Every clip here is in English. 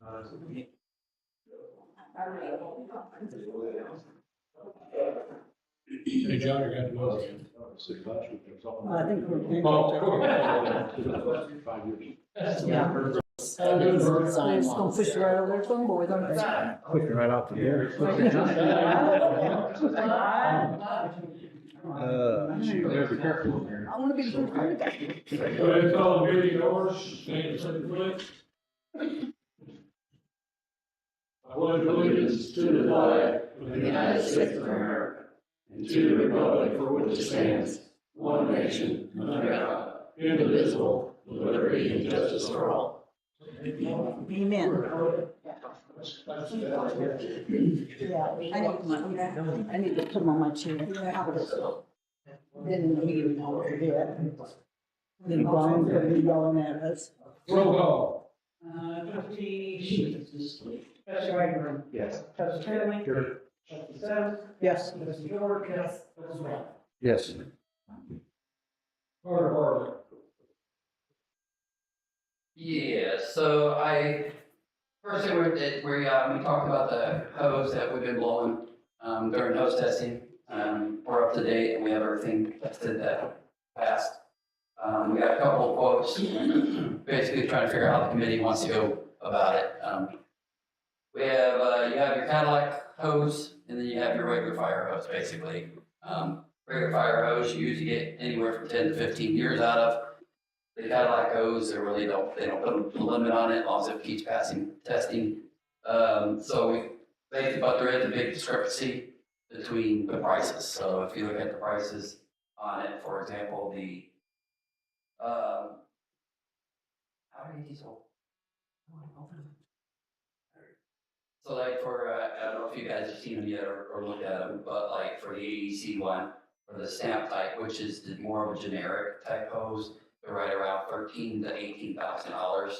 Hey, John, you're gonna go again. I think we're good. Yeah. It's gonna push you right over there, some boys, aren't they? Quicker right off the board. Be careful here. I wanna be the first one to go. Go ahead and call the meeting yours, stand and say the pledge. I pledge allegiance to the flag of the United States of America and to the republic for which it stands, one nation, under God, indivisible, with liberty and justice for all. Amen. Yeah, I need to put them on my chair. Then in the meeting, I'll forget. Then Brian's gonna be yelling at us. Roll call. Trustee Sheets. Trustee Wagner. Yes. Trustee Turley. Sure. Trustee Sims. Yes. Trustee George. Yes. Trustee Wright. Yes. Order. Yeah, so first thing we talked about the hose that we've been blowing, during hose testing. We're up to date and we have everything tested that passed. We got a couple of quotes, basically trying to figure out how the committee wants to go about it. We have, you have your Cadillac hose and then you have your regular fire hose, basically. Regular fire hose, you usually get anywhere from 10 to 15 years out of. The Cadillac hose, they don't put a limit on it as long as it keeps passing testing. So we basically, but there is a big discrepancy between the prices. So if you look at the prices on it, for example, the, how many diesel? So like for, I don't know if you guys have seen them yet or looked at them, but like for the AEC one, or the stamp type, which is more of a generic type hose, they're right around $13,000 to $18,000.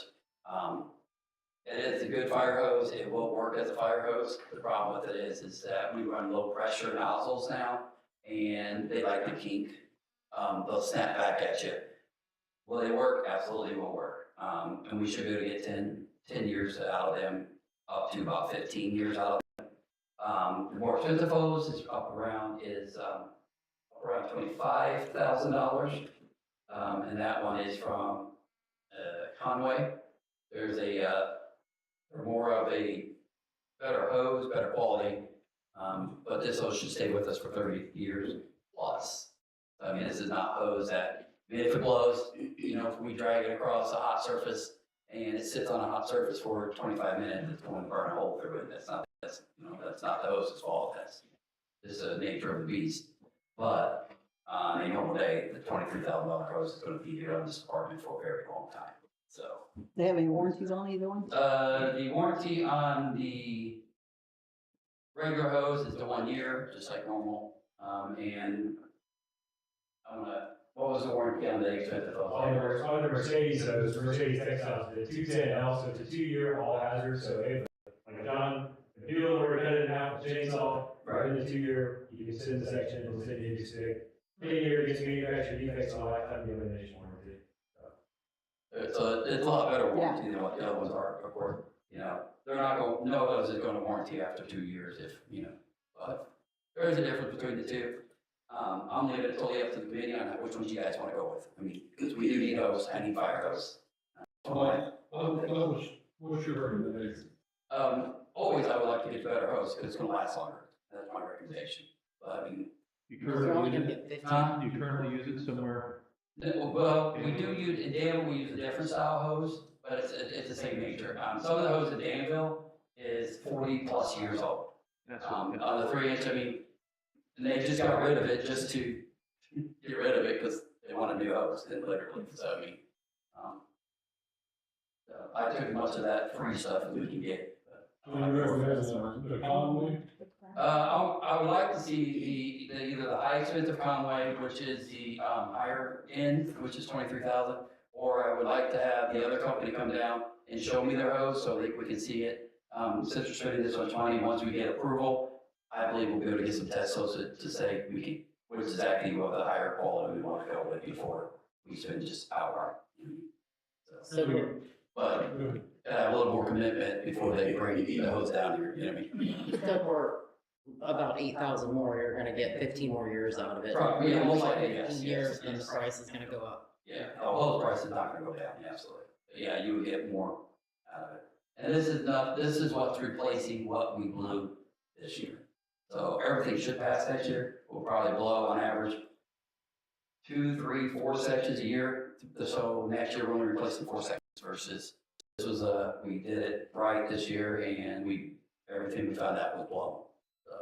It is a good fire hose. It will work as a fire hose. The problem with it is that we run low pressure nozzles now, and they like to kink. They'll snap back at you. Will they work? Absolutely will work. And we should be able to get 10 years out of them, up to about 15 years out of them. The more expensive hose is around $25,000. And that one is from Conway. There's they're more of a better hose, better quality, but this hose should stay with us for 30 years plus. I mean, this is not hose that, I mean, if it blows, you know, if we drag it across a hot surface and it sits on a hot surface for 25 minutes, it's going to burn a hole through it. That's not the hose's fault. That's just the nature of the beast. But on a normal day, the $23,000 hose is going to be here on this department for a very long time. So, They have any warranties on either one? the warranty on the regular hose is the 1 year, just like normal. And what was the warranty on the expensive hose? On the Mercedes hose, Mercedes Textiles, the 210L, so it's a 2-year all hazard, so if, like John, if you don't work at it now, chainsaw, right in the 2-year, you can send the section and send you a stick. 10-year gets manufactured defects on lifetime elimination warranty. So it's a lot better warranty than what the other ones are, of course. You know, they're not going, no hose is going to warranty after 2 years if, you know, but there is a difference between the two. I'm leaving it totally up to the committee on which ones you guys want to go with. I mean, because we do need hose, I need fire hose. What's your recommendation? Always I would like to get the better hose because it's going to last longer. That's my recommendation. But I mean, You currently use it somewhere? well, we do use, in Danville, we use a different style hose, but it's the same nature. Some of the hose in Danville is 40 plus years old. On the 3-inch, I mean, and they just got rid of it just to get rid of it because they want a new hose, and literally. So I mean, so I took as much of that free stuff as we can get. Do you recommend the Conway? I would like to see either the high expensive Conway, which is the higher end, which is 23,000, or I would like to have the other company come down and show me their hose so that we can see it. Since we're spending this much money, once we get approval, I believe we'll be able to get some test hoses to say we can, which is exactly what the higher quality we want to go with before we spend just outright. So, but have a little more commitment before they bring the hose down here, you know what I mean? Except for about 8,000 more, you're gonna get 15 more years out of it. Right, yeah, most likely, yes, 15 yes, years, then the yes. price is gonna go up. Yeah, the hose price is not gonna go down, yeah, absolutely. But yeah, you would get more out of it. And this is what's replacing what we blew this year. So everything should pass next year. We'll probably blow on average 2, 3, 4 sections a year. So next year we're only replacing 4 sections versus this was we did it right this year and everything we found out was blown. So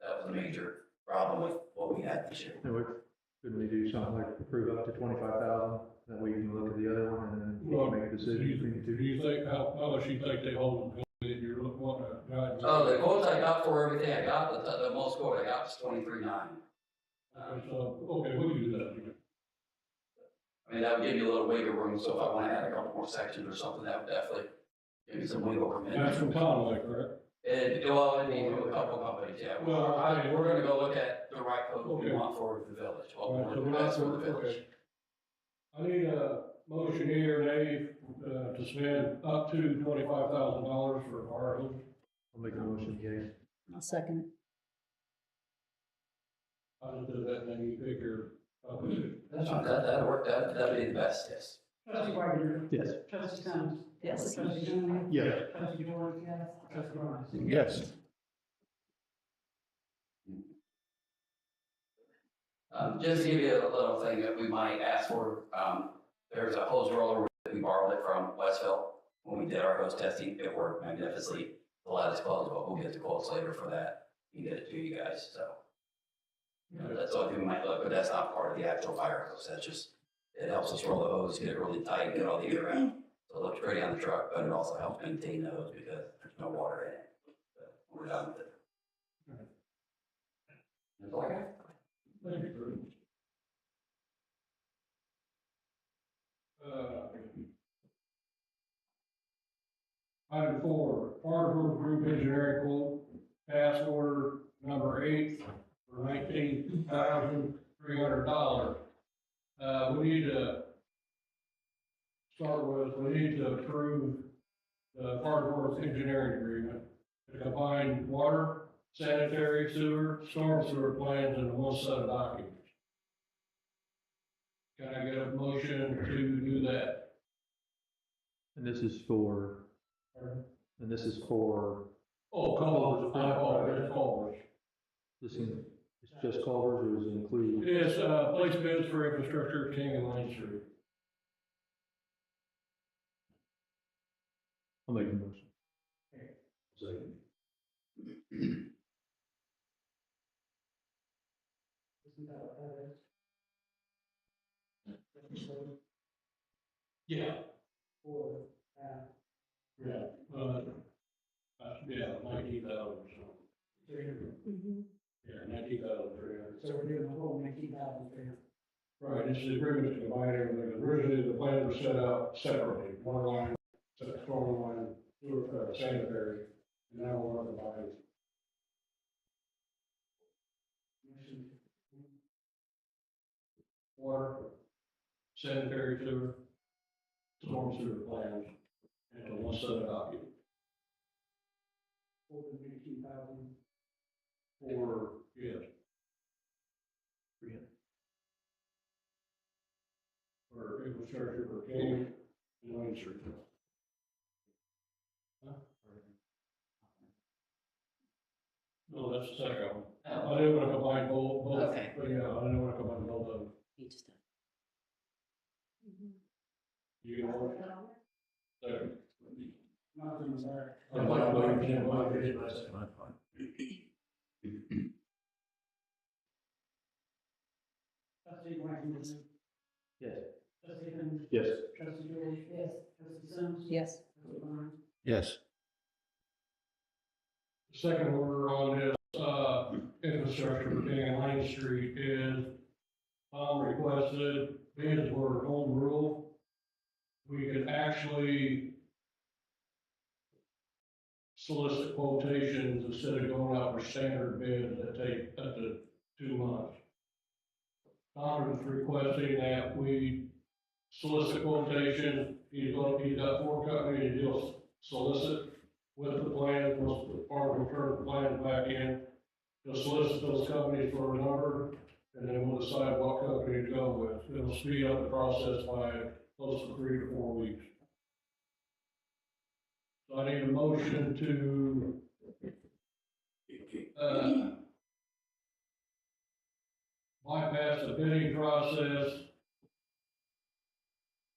that was a major problem with what we had this year. Couldn't we do something like approve up to 25,000, that way you can look at the other one and then Well, make a decision between the Do two? you think, how much you think they hold that you're wanting to guide? Oh, the quotes I got for everything I got, the most quote I got was 23.9. So, okay, we can do that. I mean, that would give you a little wiggle room, so if I want to add a couple more sections or something, that would definitely give me some wiggle room. That's from Conway, correct? Well, it'd be from a couple companies, yeah. Well, We're gonna go look at the right code we want for the village, what we All right, so want we're not, for the village. okay. I need a motion here, Dave, to spend up to $25,000 for our hose. I'll make a motion, Gage. I'll second How does that, then you figure, That's fine, that'd work, that'd be the best, yes. Trustee Wagner. Yes. Trustee Sims. it. Yes. Trustee Jones. Yeah. Trustee George, yes. Trustee Lawrence. Yes. Just to give you a little thing that we might ask for, there's a hose roller that we borrowed it from Westville. When we did our hose testing, it worked magnificently. The latest quotes, but we'll get the quotes later for that and get it to you guys, so. That's the only thing we might look, but that's not part of the actual fire hose, that's just, it helps us roll the hose, get it really tight, get all the air out. So it looks pretty on the truck, but it also helps maintain the hose because there's no water in it. But we're done with it. That's all I got. thank you. Item 4, Hardwood Group Engineering quote, task order number 8 for $19,300. We need to start with, we need to approve the Hardwood Engineering Agreement to combine water, sanitary sewer, storm sewer plans into one set of documents. Can I get a motion to do that? And this is for, Oh, culverts, I apologize, culverts. it's just culvers, or does it include? It's, place bids for infrastructure at King and Lane Street. I'll make a motion. Second. Isn't that what that is? Yeah. For, Yeah, yeah, 19,000, so, 300. yeah, 19,300. So we're doing a whole 19,300. Right, it's the agreement to combine everything. Originally, the plan was set out separately, one line, storm line, sewer, sanitary, and now we're going to combine. Water, sanitary sewer, storm sewer plans, into one set of documents. For the 19,000. For, yes. For infrastructure for King and Lane Street. Huh? No, that's the second one. I didn't want to combine both, Okay. but yeah, I didn't want to combine both of them. He just did. You know what? Second. Nothing, sorry. I'm like, Trustee Wagner. Yes. Trustee Sims. Yes. Trustee George, yes. Trustee Sims. Yes. Trustee Lawrence. Yes. Second order on this, infrastructure for King and Lane Street is, requested bids were home rule. We could actually solicit quotations instead of going out for standard bids that take up to 2 months. Tom is requesting that we solicit quotation, he's got 4 companies he'll solicit with the plan, once the park will turn the plan back in. He'll solicit those companies for a number, and then we'll decide what company to go with. It'll speed up the process by close to 3 to 4 weeks. So I need a motion to, bypass the bidding process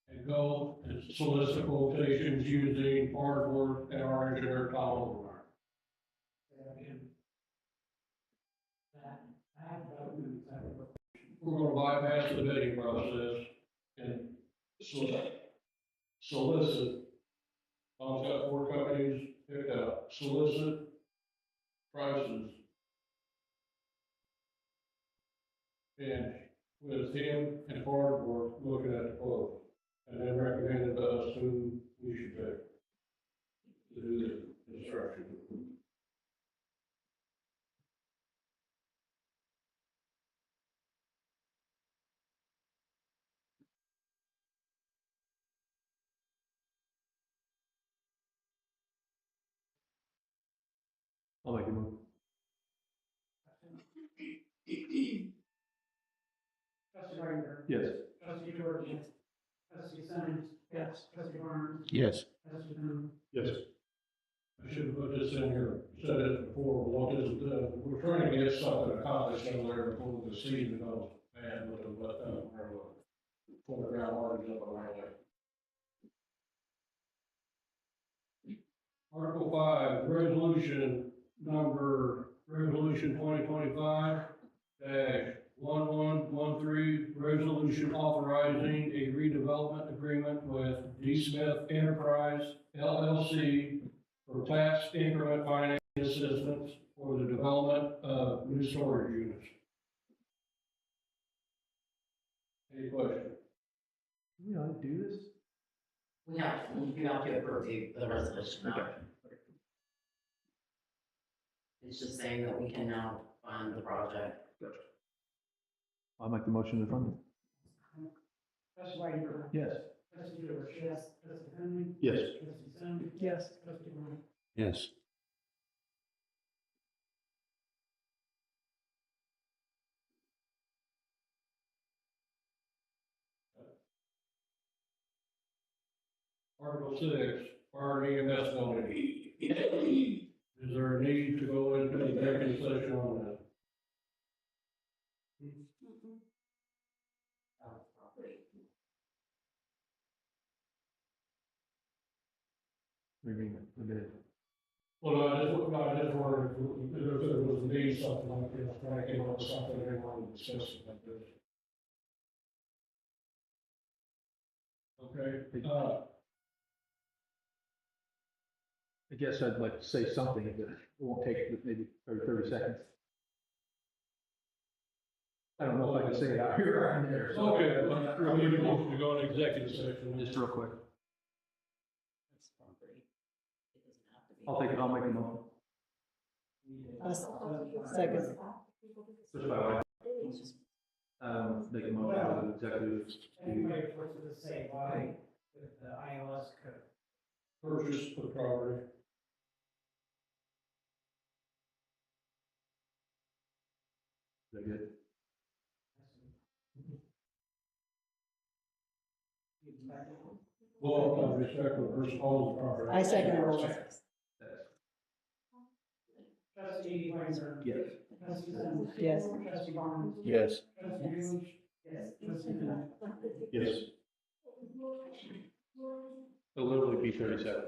and go and solicit quotations using Hardware and our engineer Tom Overmeyer. We're gonna bypass the bidding process and solicit. Tom's got 4 companies picked out, solicit prices. And with him and Hardware looking at the quote, and then recommended to us who we should pick to do the construction. I'll make a move. Trustee Wagner. Yes. Trustee George. Trustee Sims. Yes. Trustee Barnes. Yes. Trustee Thom. Yes. I should have put this in here, said it before, but what is, we're trying to get something accomplished in there before the season goes bad with the, foreground waters up around there. Article 5, resolution 2025 1113, resolution authorizing a redevelopment agreement with D. Smith Enterprise LLC for tax increment financing assistance for the development of new storage units. Any questions? We ought to do this? We have, you have to approve the resolution now. It's just saying that we can now fund the project. I'll make the motion to fund it. Trustee Wagner. Yes. Trustee George. Yes. Trustee Thom. Yes. Trustee Sims. Yes. Trustee Barnes. Yes. Article 6, fire and EMS building. Is there a need to go into the executive session on that? We mean, we did. Well, I just wondered if there was a need, something like this, when I came up with something they wanted to discuss like this. Okay, I guess I'd like to say something, but it won't take maybe 30 seconds. I don't know if I can say it out here or in there. okay, well, we need to go into executive session. Just real quick. That's property. It doesn't have to be. I'll make a motion. Second. Just by way. It's just- Make a motion to executive. Anybody wants to say why with the ILS code? Purchase of property. Is that good? Well, I respect the person owns the property. I second the motion. Trustee Wagner. Yes. Trustee Sims. Yes. Trustee Barnes. Yes. Trustee George. Yes. Trustee Thom. Yes. It'll literally be 30 seconds.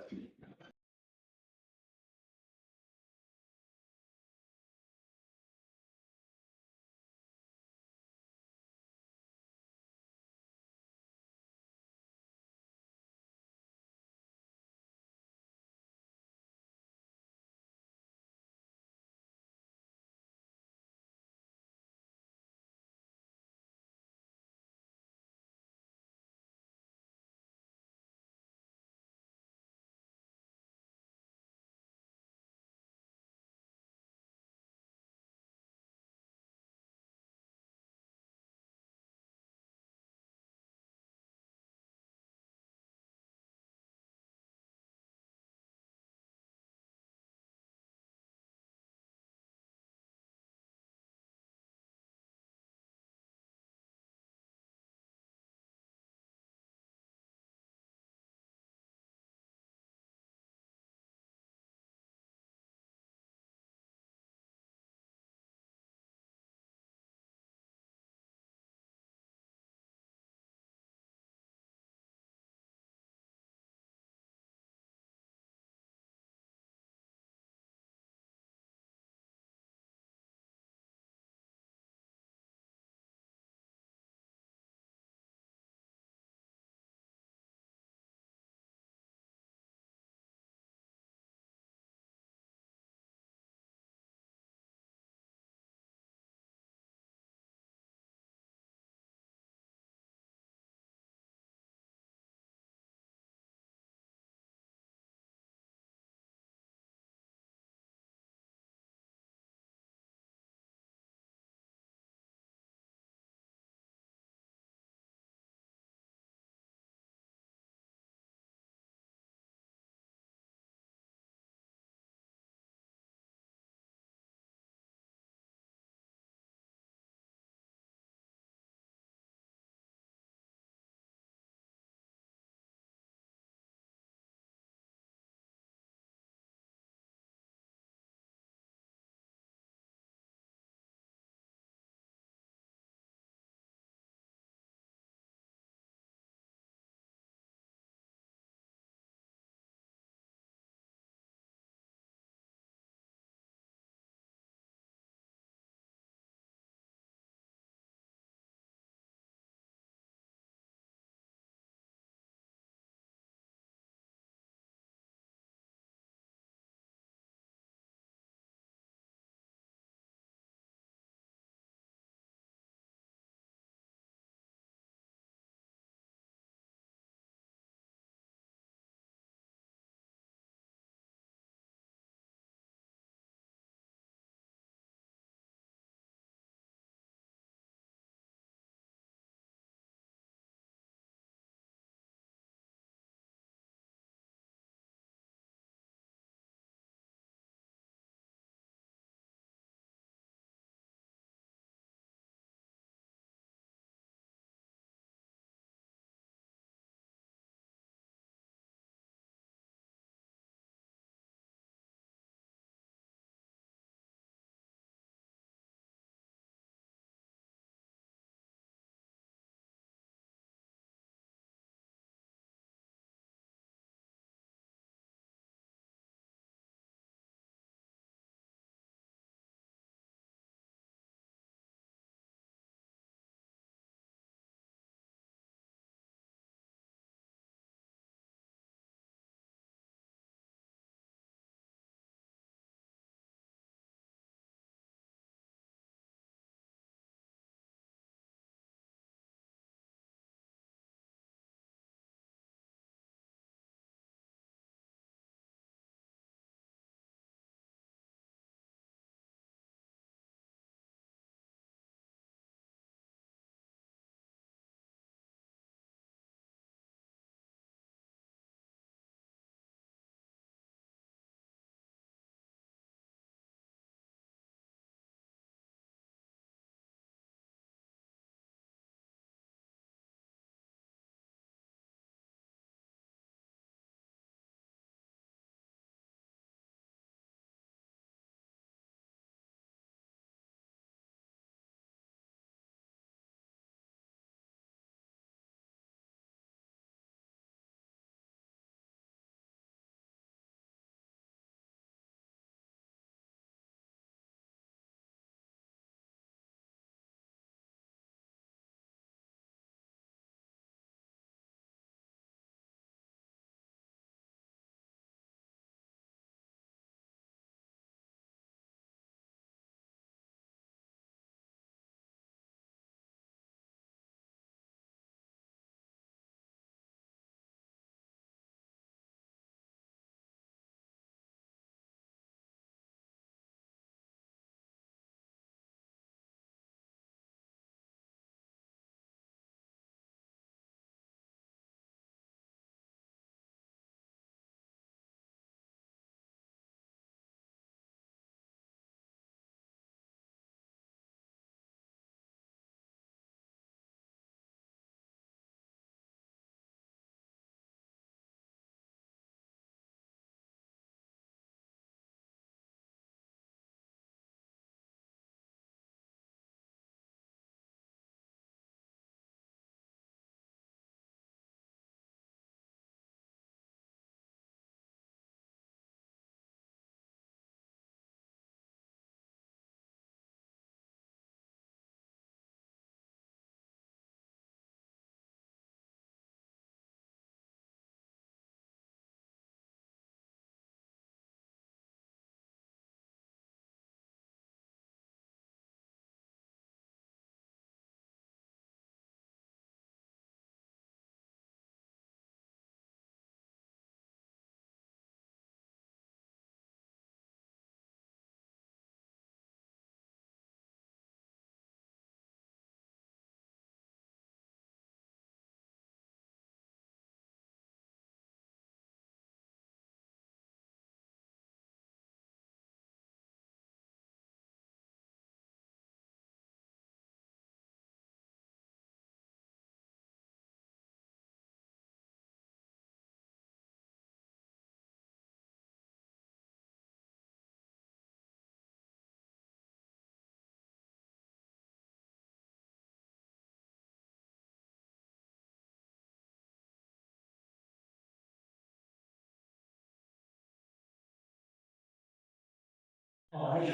Oh, I see.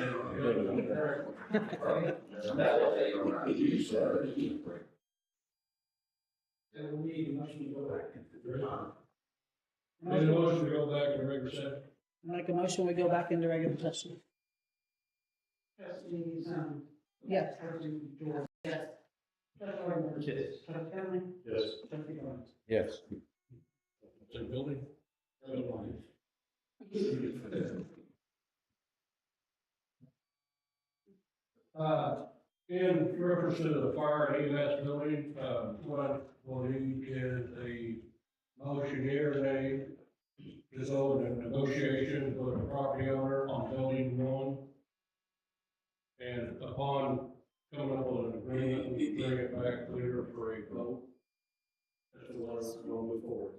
You said. So we need a motion to go back. Need a motion to go back to regular session. Make a motion, we go back into regular session. Yes. Yes. Yes. Yes. So building? In reference to the fire and EMS building, what we'll need is a motion here today to go into negotiations with the property owner on building one. And upon coming up with an agreement, we bring it back later for a vote. That's what we'll move forward.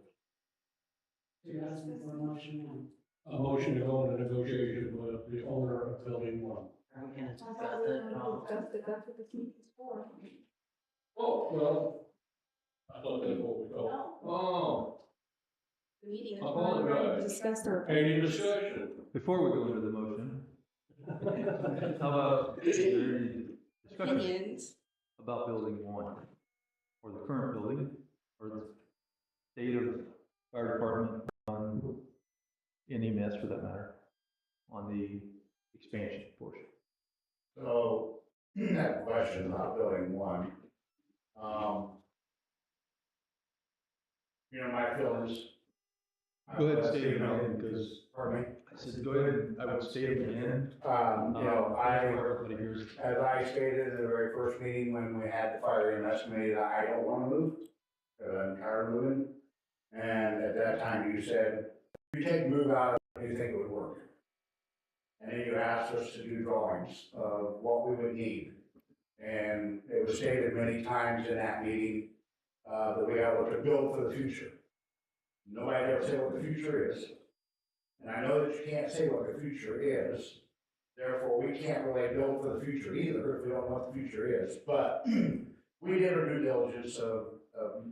You're asking for a motion now. A motion to go into negotiation with the owner of building one. Are we gonna discuss it at all? That's what this meeting's for. Oh, well, I thought that's what we called. Oh, The meeting is apologize. Discuss our. any discussion? Before we go into the motion, how about is there any discussion Opinions. about building one? Or the current building, or the state of fire department on, in EMS for that matter, on the expansion portion? So, that question about building one. My feelings. Go ahead and state it again, because Pardon me? I said, go ahead, I would state it again. Everybody hears. as I stated in the very first meeting when we had the fire EMS committee, that I don't want to move, because I'm tired of moving. And at that time, you said, if you take move out, do you think it would work? And then you asked us to do drawings of what we would need. And it was stated many times in that meeting, that we got to look to build for the future. Nobody ever said what the future is. And I know that you can't say what the future is, therefore we can't really build for the future either if we don't know what the future is. But we did our due diligence of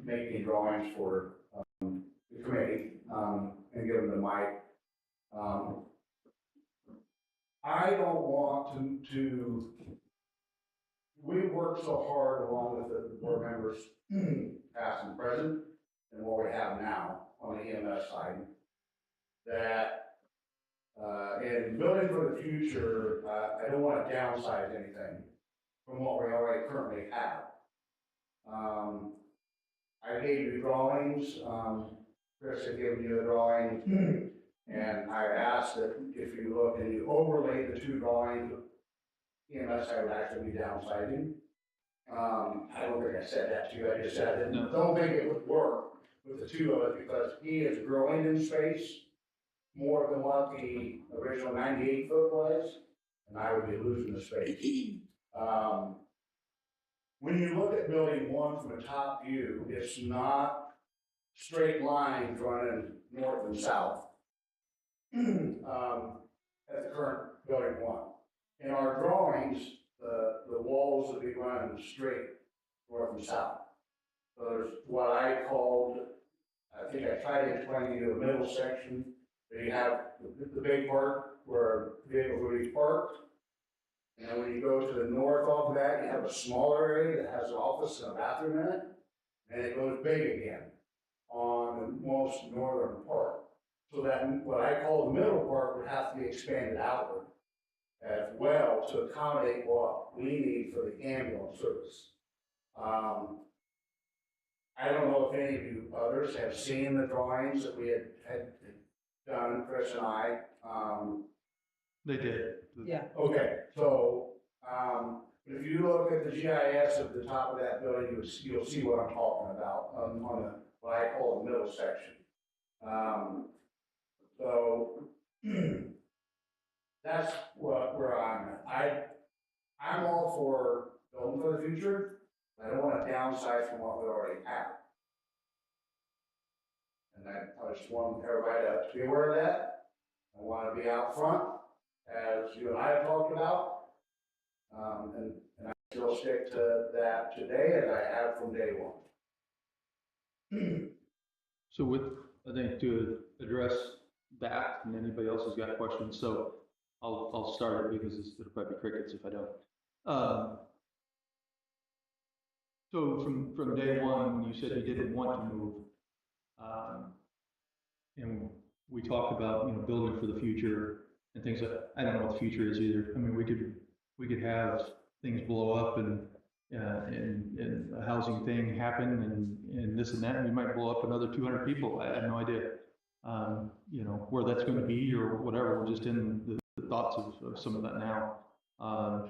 making drawings for the committee and giving them to Mike. I don't want to, we worked so hard along with the board members, past and present, and what we have now on the EMS side, that in building for the future, I don't want to downsize anything from what we already currently have. I gave you drawings, Chris had given you a drawing, and I asked that if you look and you overlay the two drawings, EMS side would actually be downsizing. I don't think I said that to you, I just said I don't think it would work with the two of us because he is growing in space more than what the original 98 foot was, and I would be losing the space. When you look at building one from a top view, it's not straight lines running north and south. At the current building one. In our drawings, the walls would be running straight north and south. So there's what I called, I think I tried to explain to you the middle section. You have the big part where vehicles would be parked. And when you go to the north of that, you have a smaller area that has an office and a bathroom in it. And it goes big again on the most northern part. So that what I call the middle part would have to be expanded outward as well to accommodate what we need for the ambulance service. I don't know if any of you others have seen the drawings that we had done, Chris and I. They did. Yeah. Okay, so if you look at the GIS at the top of that building, you'll see what I'm talking about on the what I call the middle section. So that's where I'm at. I'm all for building for the future. I don't want to downsize from what we already have. And I just want everybody to be aware of that. I want to be out front, as you and I have talked about. And I still stick to that today as I have from day one. So with, I think to address that, and anybody else has got questions, so I'll start it because it'll probably be crickets if I don't. So from day one, when you said you didn't want to move, and we talked about, building for the future and things like, I don't know what the future is either. I mean, we could have things blow up and a housing thing happen and this and that, and we might blow up another 200 people. I have no idea, where that's going to be or whatever. We're just in the thoughts of some of that now.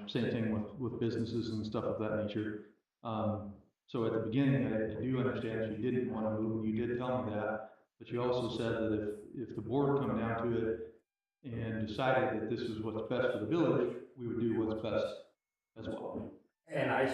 Same thing with businesses and stuff of that nature. So at the beginning, I do understand that you didn't want to move, and you did tell me that, but you also said that if the board come down to it and decided that this was what's best for the village, we would do what's best as well. And I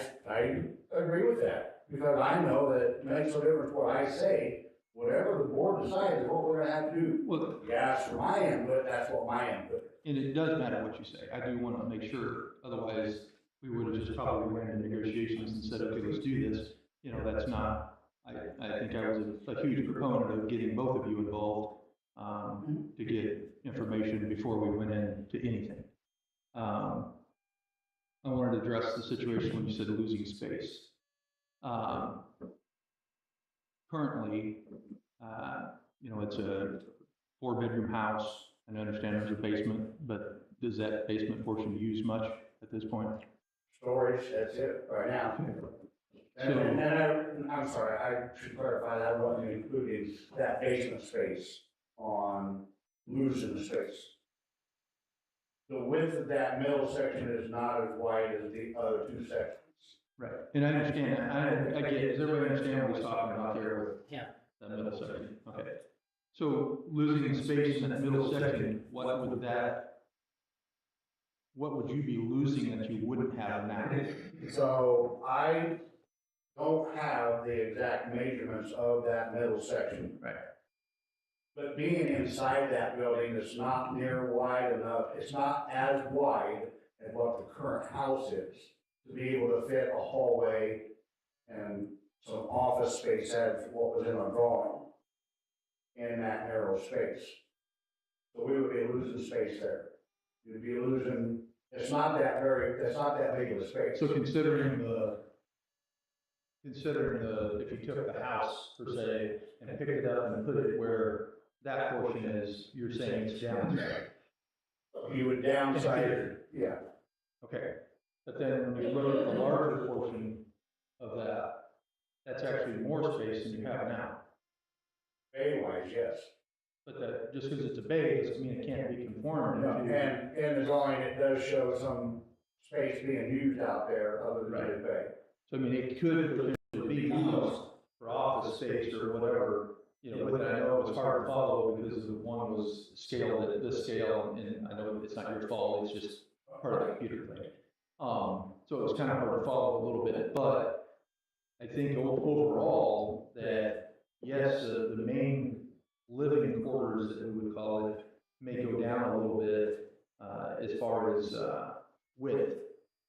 agree with that, because I know that it makes no difference what I say, whatever the board decides is what we're gonna have to do. Well, You ask for my input, that's what my input is. and it does matter what you say. I do want to make sure, otherwise we would have just probably went into negotiations and said, okay, let's do this. That's not, I think I was a huge proponent of getting both of you involved, to get information before we went into anything. I wanted to address the situation when you said losing space. Currently, it's a 4-bedroom house, and I understand there's a basement, but does that basement portion use much at this point? Storage, that's it, right now. I'm sorry, I should clarify that I wasn't including that basement space on losing the space. The width of that middle section is not as wide as the other two sections. Right, and I understand, I get it. Does everybody understand what he's talking about there with Yeah. that middle section? Okay. So losing space in that middle section, what would you be losing that you wouldn't have now? So I don't have the exact measurements of that middle section. Right. But being inside that building is not near wide enough, it's not as wide as what the current house is, to be able to fit a hallway and some office space as what was in our drawing in that narrow space. So we would be losing space there. You'd be losing, it's not that big of a space. So considering if you took the house per se and picked it up and put it where that portion is, you're saying it's downside. You would downsize it, yeah. Okay, but then when you look at the larger portion of that, that's actually more space than you have now. Bay-wise, yes. But that, just because it's a bay doesn't mean it can't be conformed No, into. and in the drawing, it does show some space being used out there other than the bay. So I mean, it could potentially be used for office space or whatever, with it. I know it was hard to follow because the one was scaled at this scale, and I know it's not your fault, it's just part of the computer thing. So it was kind of hard to follow a little bit, but I think overall that, yes, the main living quarters that we would call it may go down a little bit, as far as, width,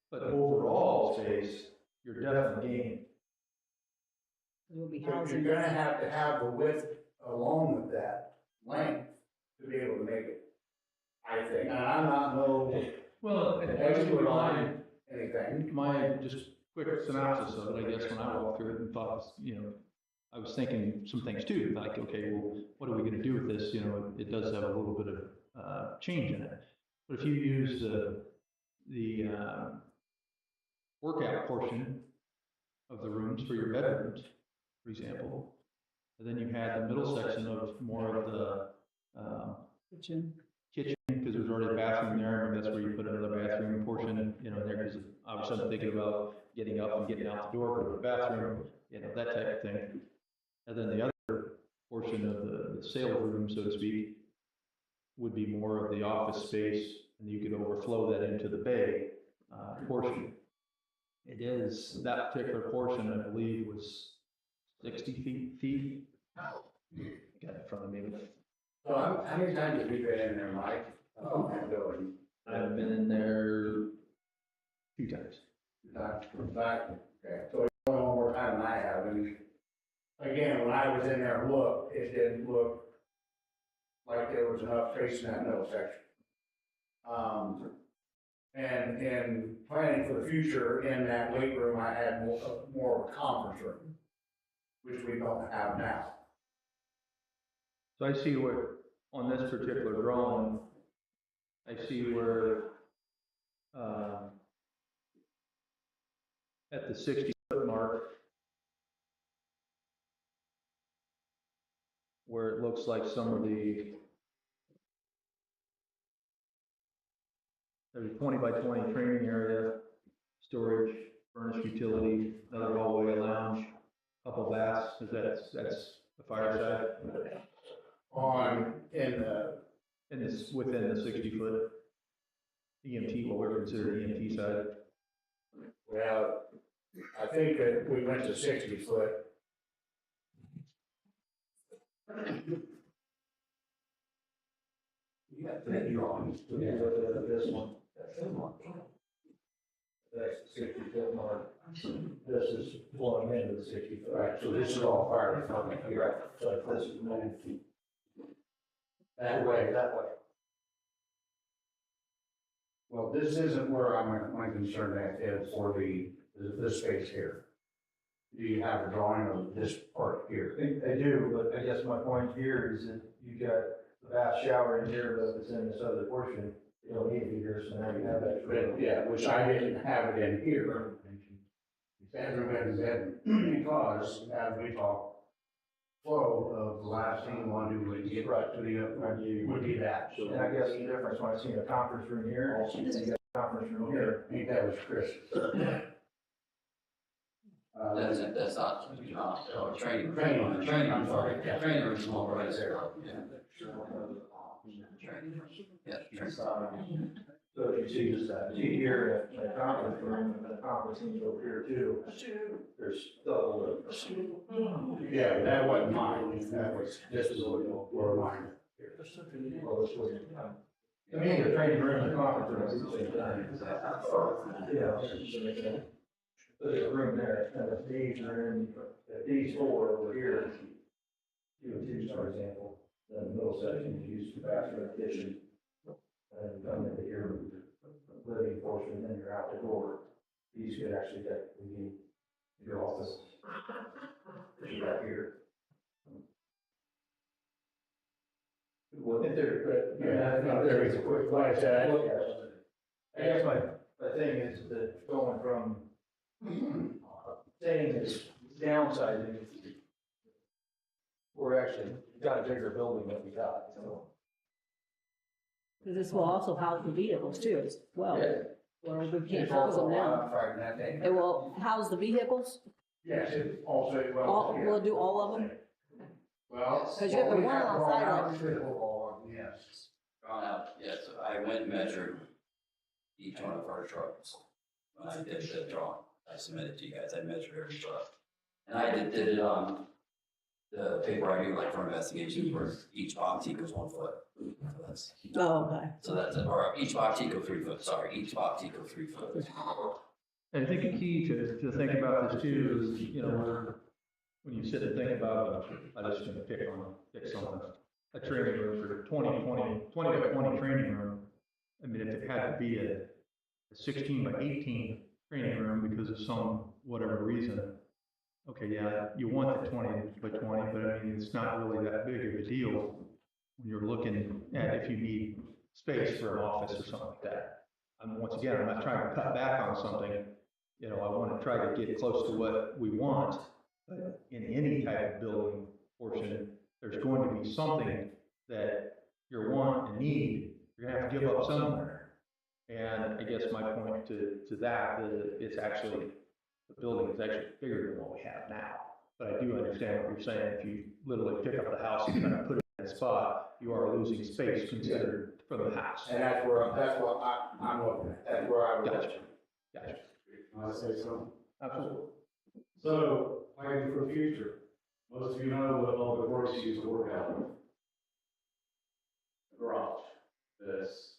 but overall space, you're definitely gaining. We'll be But housing. you're gonna have to have the width along with that length to be able to make it, I think. And I'm not no Well, expert on anything. my just quick synopsis of it, I guess, when I walked through it and thought, I was thinking some things too, like, okay, well, what are we gonna do with this? It does have a little bit of change in it. But if you use the workout portion of the rooms for your bedrooms, for example, and then you had the middle section of more of the Kitchen. kitchen, because there's already a bathroom there, and that's where you put another bathroom portion, in there, because obviously I'm thinking about getting up and getting out the door, go to the bathroom, that type of thing. And then the other portion of the sales room, so to speak, would be more of the office space, and you could overflow that into the bay portion. It is, that particular portion, I believe, was 60 feet. Got it in front of me. So how many times have you been in there, Mike? That building? I've been in there 2 times. Okay, so it's only one more time than I have, and again, when I was in there and looked, it didn't look like there was enough space in that middle section. And planning for the future, in that weight room, I had more of a conference room, which we don't have now. So I see where, on this particular drawing, I see where, at the 60-foot mark, where it looks like some of there's a 20 by 20 training area, storage, furnished utility, another hallway, a lounge, couple baths. That's the fireside within the 60-foot EMT, what we're considered EMT side. Well, I think that we went to 60 foot. You got three drawings. This one. That's the 60-foot mark. This is flowing into the 60-foot. Right, so this is all fire department here. Right. So this is moving That way. that way. Well, this isn't where my concern at is for this space here. Do you have a drawing of this part here? I do, but I guess my point here is that you've got the bath shower in here, but if it's in this other portion, you don't need to be here, so now you have that. But, yeah, which I didn't have it in here. Bedroom, because as we talk, flow of the last thing you want to do is get right to the, would be that. So, And I guess the difference when I see a conference room here, and you got a conference room here. I think that was Chris. That's not, training, I'm sorry, yeah, training room is more right there, yeah. Training, yeah, training. So if you see just that, see here, a conference room, and a conference room over here too, there's double the. Yeah, that wasn't mine, this was where mine. Well, this was, to me, the training room and the conference room is the same thing. Yeah. There's a room there, and if these are in, if these four over here, two and two, for example, then the middle section is used for bathroom, kitchen. And you come into your living portion, and then you're out the door. These could actually technically be your office. Right here. Well, if There is a quick glance at it. I guess my thing is that going from saying it's downsizing, we're actually got a bigger building than we got, so. Because this will also house the vehicles too, as well, Yeah. where we can't house them now. It will house the vehicles, Yes, it also, we'll do all of them. Well. 'Cause you got the we one have on the drawn side out like- physical, yes. Drawn out, yes, I went and measured each one of our trucks. When I did the drawing, I submitted to you guys, I measured every truck. And I did it on the paper I do, like for investigation, where each box equals 1 foot. Oh, okay. So that's, or each box equals 3 foot, sorry, each box equals 3 foot. And I think a key to think about this too is, you know, when you sit and think about, I'm just gonna pick on a training room for 20 by 20 training room. I mean, if it had to be a 16 by 18 training room because of some whatever reason, okay, yeah, you want the 20 by 20, but I mean, it's not really that big of a deal when you're looking at if you need space for an office or something like that. Once again, I'm not trying to cut back on something, you know, I want to try to get close to what we want, but in any type of building portion, there's going to be something that you want and need, you're gonna have to give up somewhere. And I guess my point to that is it's actually, the building is actually bigger than what we have now. But I do understand what you're saying, if you literally pick up the house and kind of put it in that spot, you are losing space considered from the house. And that's what I'm looking at, that's where I was. Gotcha. Gotcha. Want to say something? Absolutely. So, planning for the future. Most of you know what all the works used to work out of. Garage, this.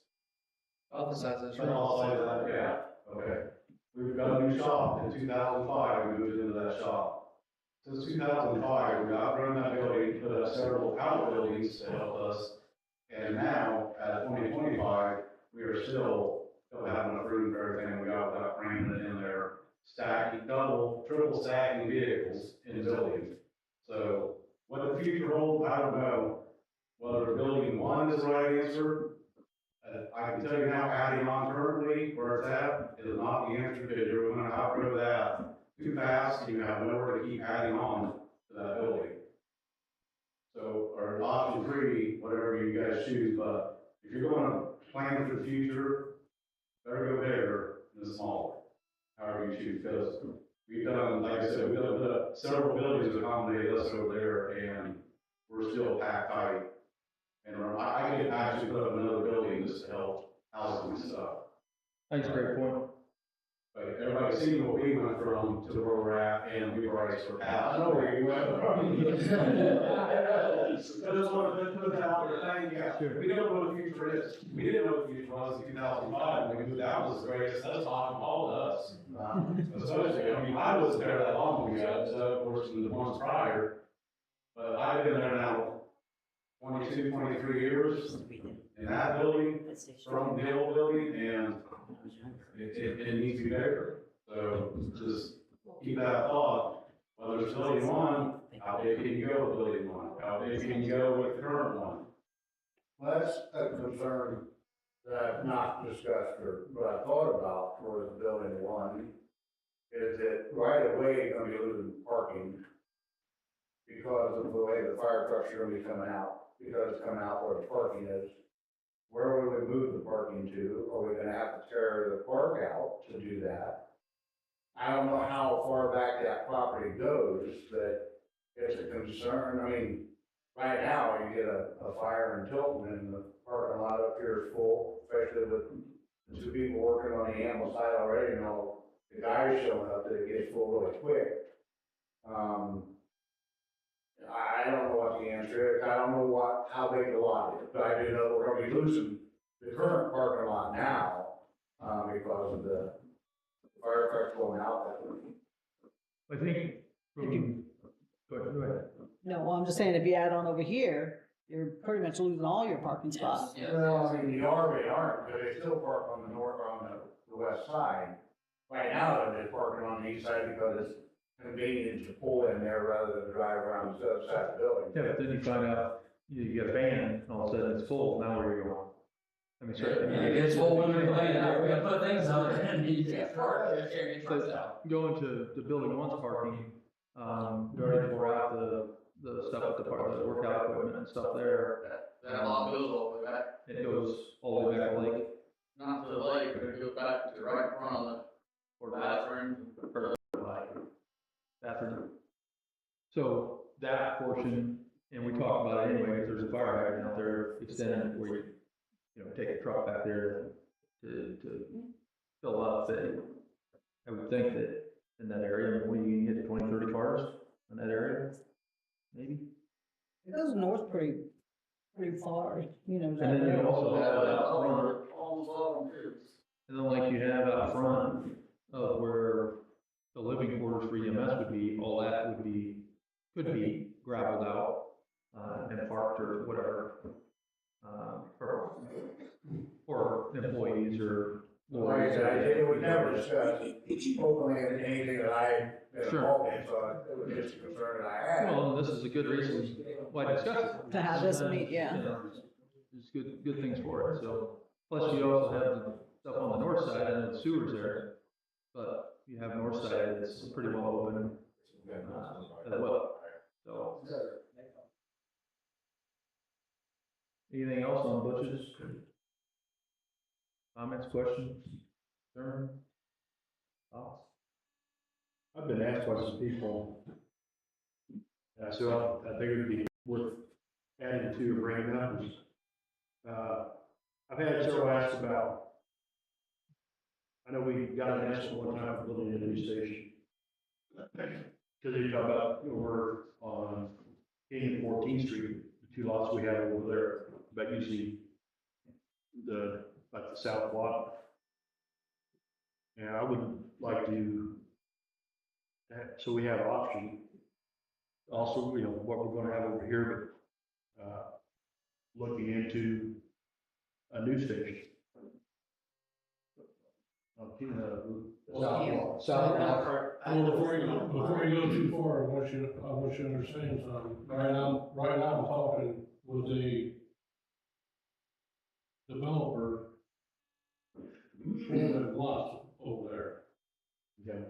All the sizes. Yeah, okay. We've got a new shop in 2005, we moved into that shop. Since 2005, we've outgrown that building, put up several outbuildings to help us. And now, at 2025, we are still don't have enough room for everything we got without cramming it in there. Stacking, double, triple stacking vehicles in buildings. So what the future holds, I don't know. Whether building one is the right answer, I can tell you now, adding on currently where it's at is not the answer, because you're gonna outgrow that too fast, and you have nowhere to keep adding on to that building. So, or option three, whatever you guys choose, but if you're gonna plan for the future, better go bigger than smaller, however you choose, because we've done, like I said, we've done several buildings to accommodate us over there, and we're still packed tight. And I could actually put up another building just to help housing and stuff. I think it's a great point. But everybody's seen what we went from to where we're at, and we've already surpassed. I know where you went from. I just wanted to put that out there, thank you. We don't know what the future is. We didn't know what the future was in 2005, when we moved out, was the greatest, that's talking all of us. Especially, I mean, I wasn't there that long ago, so of course, in the months prior. But I've been there now 22, 23 years in that building, from the old building, and it needs to be bigger. So just keep that thought, whether it's building one, how big can you go with building one? How big can you go with the current one? Well, that's a concern that I've not discussed or what I thought about for the building one, is that right away you're gonna be losing parking because of the way the fire trucks are gonna be coming out, because it's coming out where the parking is. Where would we move the parking to? Are we gonna have to tear the park out to do that? I don't know how far back that property goes, but it's a concern. I mean, right now, you get a fire in Tilton and the parking lot up here is full, especially with the two people working on the animal side already, you know, the guys showing up, that it gets full really quick. I don't know what the answer is. I don't know how big the lot is, but I do know we're gonna be losing the current parking lot now, because of the fire trucks going out that way. I think, go ahead. No, well, I'm just saying, if you add on over here, you're pretty much losing all your parking spots. Yes. Well, I mean, the RV aren't, because they still park on the north, or on the west side. Right now, they're parking on the east side because it's convenient to pull in there rather than drive around the other side of the building. Yeah, but then you find out, you get a van, and all of a sudden it's full, now where are you going? I mean, certainly. And it gets full when we're playing out, we're gonna put things on it, and you can't park, you carry your trucks out. But going to the building one's parking, we already tore out the stuff at the park, the workout equipment and stuff there. That lot goes all the way back, It goes all the way back to the lake. not to the lake, but it goes back to right in front of Or the bathroom. bathroom. So that portion, and we talked about it anyway, if there's a fire hydrant out there, extend it where you know, take a truck back there to fill up, that I would think that in that area, when you get 20, 30 cars in that area, maybe. It goes north pretty far, you know. And then you also have out front, Almost all of them too. and then like you have out front of where the living quarters for EMS would be, all that would be, could be gravelled out, and parked or whatever. For employees or. Like I said, it was never discussed openly in anything that I been Sure. involved in, so it was just a concern that I had. Well, and this is a good reason why I discussed it. To have this meet, yeah. You know, there's good things for it, so. Plus you also have the stuff on the north side, and the sewers there, but you have north side that's pretty well open, as well, so. Anything else on Butch's? Comments, questions, concern, thoughts? I've been asked by some people, so I think it would be worth adding to or bringing up. I've had several asks about, I know we got an estimate one time for building a new station. Because you talk about, over on 8th and 14th Street, the two lots we have over there, but usually like the south lot. And I would like to, so we have option. Also, you know, what we're gonna have over here, looking into a new station. South. Before you go too far, I want you to understand something. Right now I'm talking with the developer for that lot over there. Okay.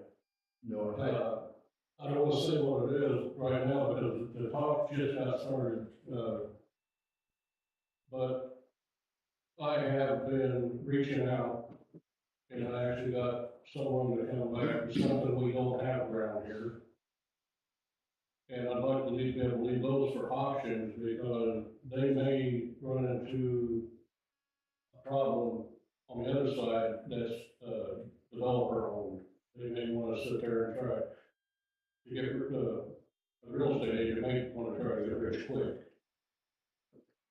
No, I don't want to say what it is right now because the talk just got started, but I have been reaching out and I actually got someone to come back with something we don't have around here. And I'd like to leave them, leave those for options because they may run into a problem on the other side that's, developer owned. They may want to sit there and try to get, a real estate agent may want to try to get rich quick.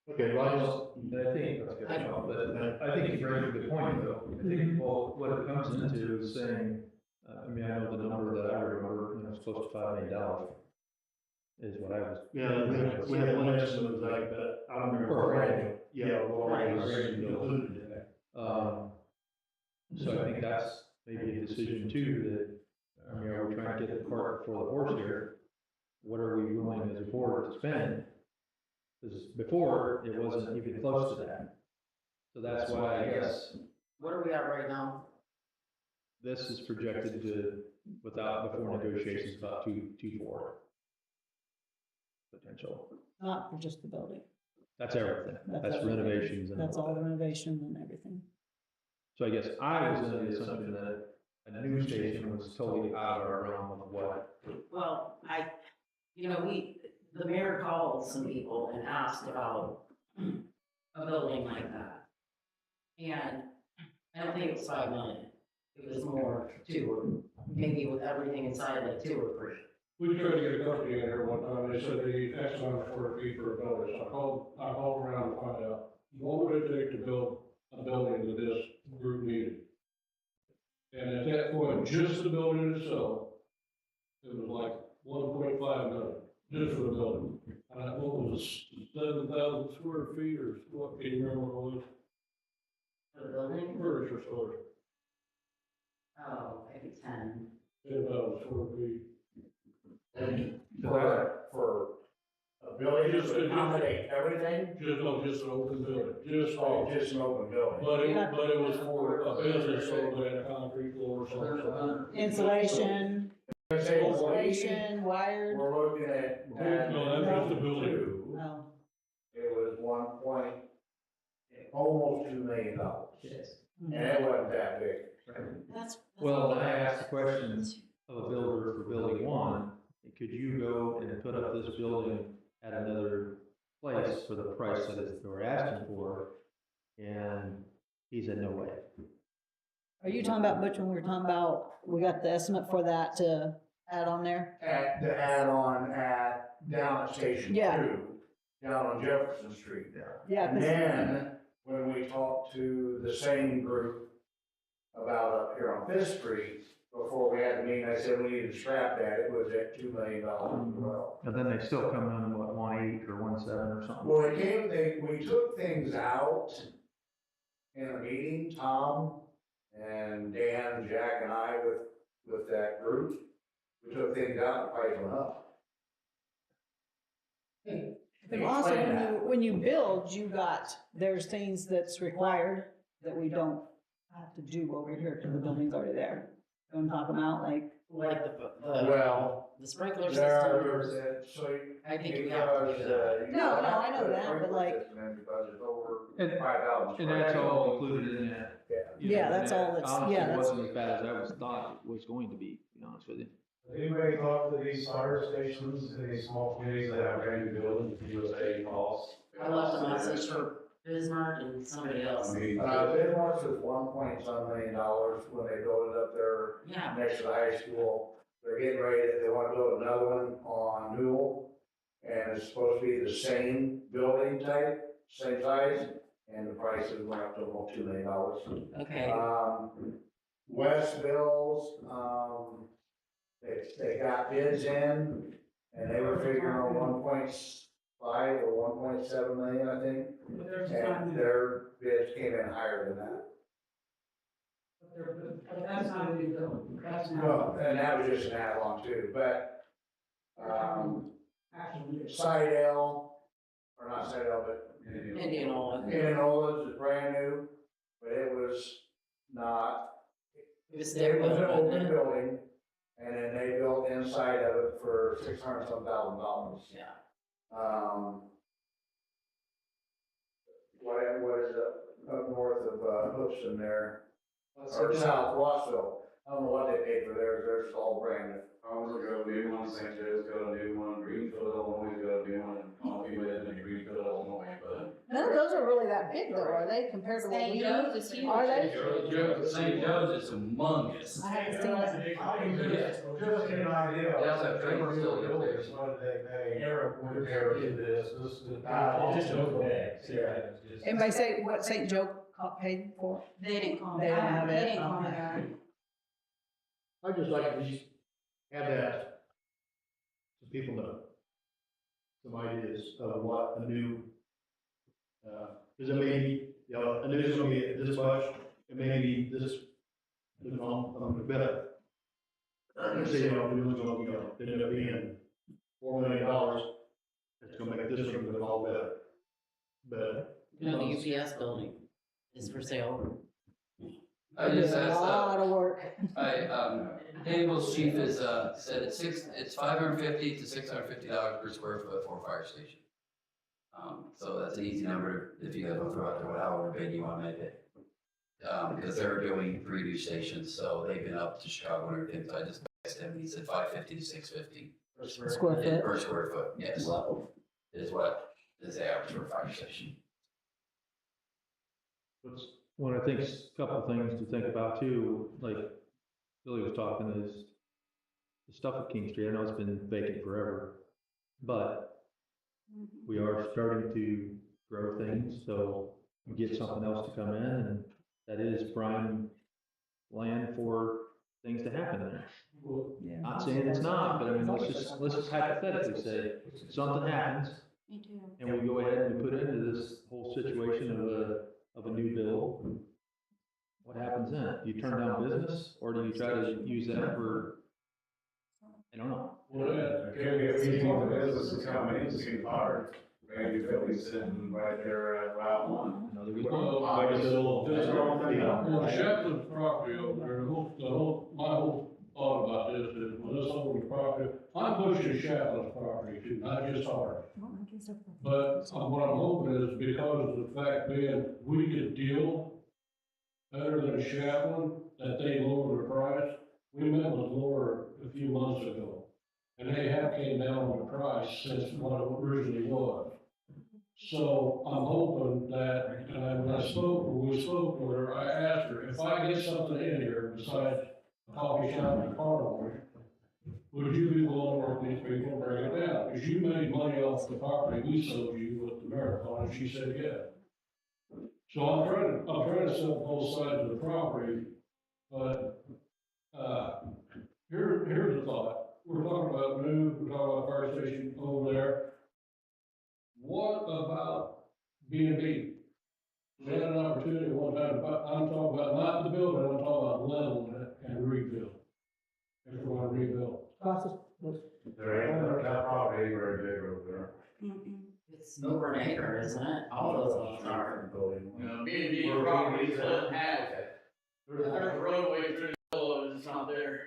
Okay, well, I think, that's good, but I think you bring up a good point though. I think, well, what it comes into is saying, I mean, I know the number that I remember, it's close to $5 million. Is what I was. yeah, we have one estimate like that, I don't remember. For a range. Yeah, well, Right. range included in that. So I think that's maybe a decision too, that, I mean, are we trying to get the cart before the horse here? What are we willing as a board to spend? Because before, it wasn't even close to that. So that's why I guess What are we at right now? this is projected to, before negotiations, about 2.4 potential. Not for just the building. That's everything. That's everything. renovations and That's all all that. renovation and everything. So I guess I was under the assumption that a new station was totally out of our realm of what. Well, the mayor called some people and asked about a building like that. And I don't think it was 5 million. It was more, 2, or maybe with everything inside, like 2 or 3. We tried to get a company in here one time, they said they need X amount of square feet for a building, so I called around to find out, what would it take to build a building that this group needed? And at that point, just the building itself, it was like 1.5 million, just for the building. And I thought it was 7,000 square feet, or what, can you remember what it was? For the building? Furniture store, Oh, maybe 10. 10,000 square feet. And for a building to accommodate everything, Just an open building, just an open building. But it was for a business, so they had a concrete floor or something. Insulation, insulation, wired. We're looking at. No, that's just a building. Oh, It was almost $2 million. And it wasn't that big. that's. Well, I asked the question of a builder for building one, could you go and put up this building at another place for the price that they were asking for? And he said, no way. Are you talking about which one we were talking about? We got the estimate for that to add on there? The add-on down at Station Yeah. 2, down on Jefferson Street there. Yeah, And 'cause- then, when we talked to the same group about up here on Fifth Street, before we had the meeting, I said we need to scrap that, it was at $2 million as well. And then they still come in, what, 1.8 or 1.7 or something? Well, we took things out in a meeting, Tom and Dan, Jack and I with that group. We took things out and the price went up. And also, when you build, there's things that's required that we don't have to do over here because the building's already there. Don't talk about like. Like Well, the sprinkler there, system. I think we have to do that. No, I know that, but like. Because it's over And- 5,000. And that's all included in that. Yeah. You know, Yeah, that's and all that that's- honestly yeah, that's- wasn't as bad as I thought it was going to be honest with you. Anybody talk to these fire stations in these small communities that have brand new buildings, USA calls? I left a message for Bismarck and somebody else. Bismarck's was $1 million when they built it up there Yeah, next to the high school. They're getting ready, they want to build another one on Newell. And it's supposed to be the same building type, same size, and the prices went up to almost $2 million. okay. Westville's, they got bids in, and they were figuring on 1.5 or 1.7 million, I think. And their bids came in higher than that. But that's not a new building, that's not. No, and that was just an add-on too, but, Actually, Sidell, or not Sidell, but Indianola. Indianola's is brand new, but it was not. It was It their was an open building. building, and then they built inside of it for $600,000. Yeah. What is it, up north of, Houston there, or south Rossville, I don't know what they paid for theirs, theirs is all brand new. Ours got a new one, St. Joe's got a new one, Greenfield, Illinois got a new one, and Coffeeville and Greenfield, Illinois, but. None of those are really that big though, are they, compared to what we do? is huge. Are they? St. Joe's is humongous. I haven't seen it. Just to get an idea. That's a trailer still up there. What did they pay? Compared to this is. Just over there. Yeah. Anybody say what St. Joe paid for? They didn't call They me don't back. have They it. didn't call me back. I'd just like to just have that, so people know some ideas of what a new, because it may be, you know, a new is gonna be this much, it may be this, better. Let's say, you know, new is gonna, you know, end up being $4 million, it's gonna make this one all better. But, You know, the UPS building is for sale. I just A asked, lot of work. Danville's chief is, said it's $550 to $650 per square foot for a fire station. So that's an easy number if you guys want to throw out there, however big you want to make it. Because they're doing 3 new stations, so they've been up to Chicago and everything, so I just asked him, and he said $550 to $650. Square foot. Per square foot, yes, is what is the average for a fire station. One, I think, a couple of things to think about too, like Billy was talking, is the stuff at King Street. I know it's been vacant forever, but we are starting to grow things, so we get something else to come in, and that is prime land for things to happen there. Yeah. Not saying it's not, but I mean, let's just hypothetically say something happens, Me too. and we go ahead and we put into this whole situation of a new bill. What happens then? Do you turn down business, or do you try to use that for, I don't know. Well, yeah, can we get people for businesses coming in, see fire, brand new building sitting right there at Route 1. Another good Well, point. I guess it'll, Well, Shepard's property over there, my whole thought about this is, when this over the property, I'm pushing Shepard's property too, not just ours. But what I'm hoping is because of the fact being, we could deal better than Chaplin, that they lower the price. We met with Laura a few months ago, and they have came down on the price since what it originally was. So I'm hoping that, and when we spoke with her, I asked her, if I get something in here besides a coffee shop and parlor, would you be willing to work these people and bring it down? Because you made money off the property we sold you with the marathon, and she said, yeah. So I'm trying to sell both sides of the property, but, here's the thought. We're talking about new, we're talking about fire station over there. What about B&B? We had an opportunity one time, but I'm talking about not the building, I'm talking about leveling it and rebuild. If we're gonna rebuild. That property ain't very big over It's over an acre, isn't it? All those lots are. You know, B&B properties don't have, there's a roadway through the middle of it, it's not there.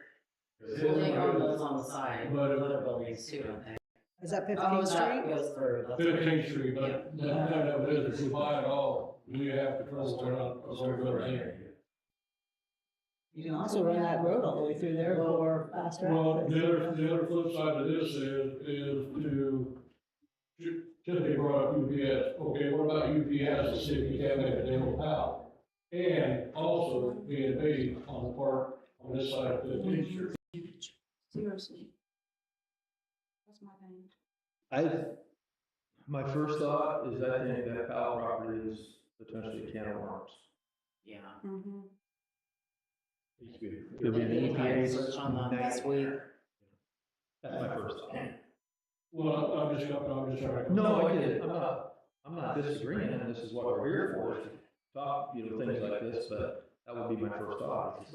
They own those on the side, But- other buildings too, I think. Is that Oh, 15th that Street? goes through. that's right. 15th Street, but the kind of it is, if we buy it all, we have control over it, a little bit here. You can also run that road all the way through there for faster Well, access. the other flip side of this is to, Tiffany brought up UPS, okay, what about UPS, to see if you can't make a deal with power? And also B&B on the park, on this side of 15th Street. Seriously. That's my thing. My first thought is I think that Powell property is potentially a can of worms. Yeah. Could be an Any kind of EPA search on that this week. That's my first thought. Well, I'm just trying. No, I get it. I'm not disagreeing, and this is what we're here for, is to talk, things like this, but That would be my first thought.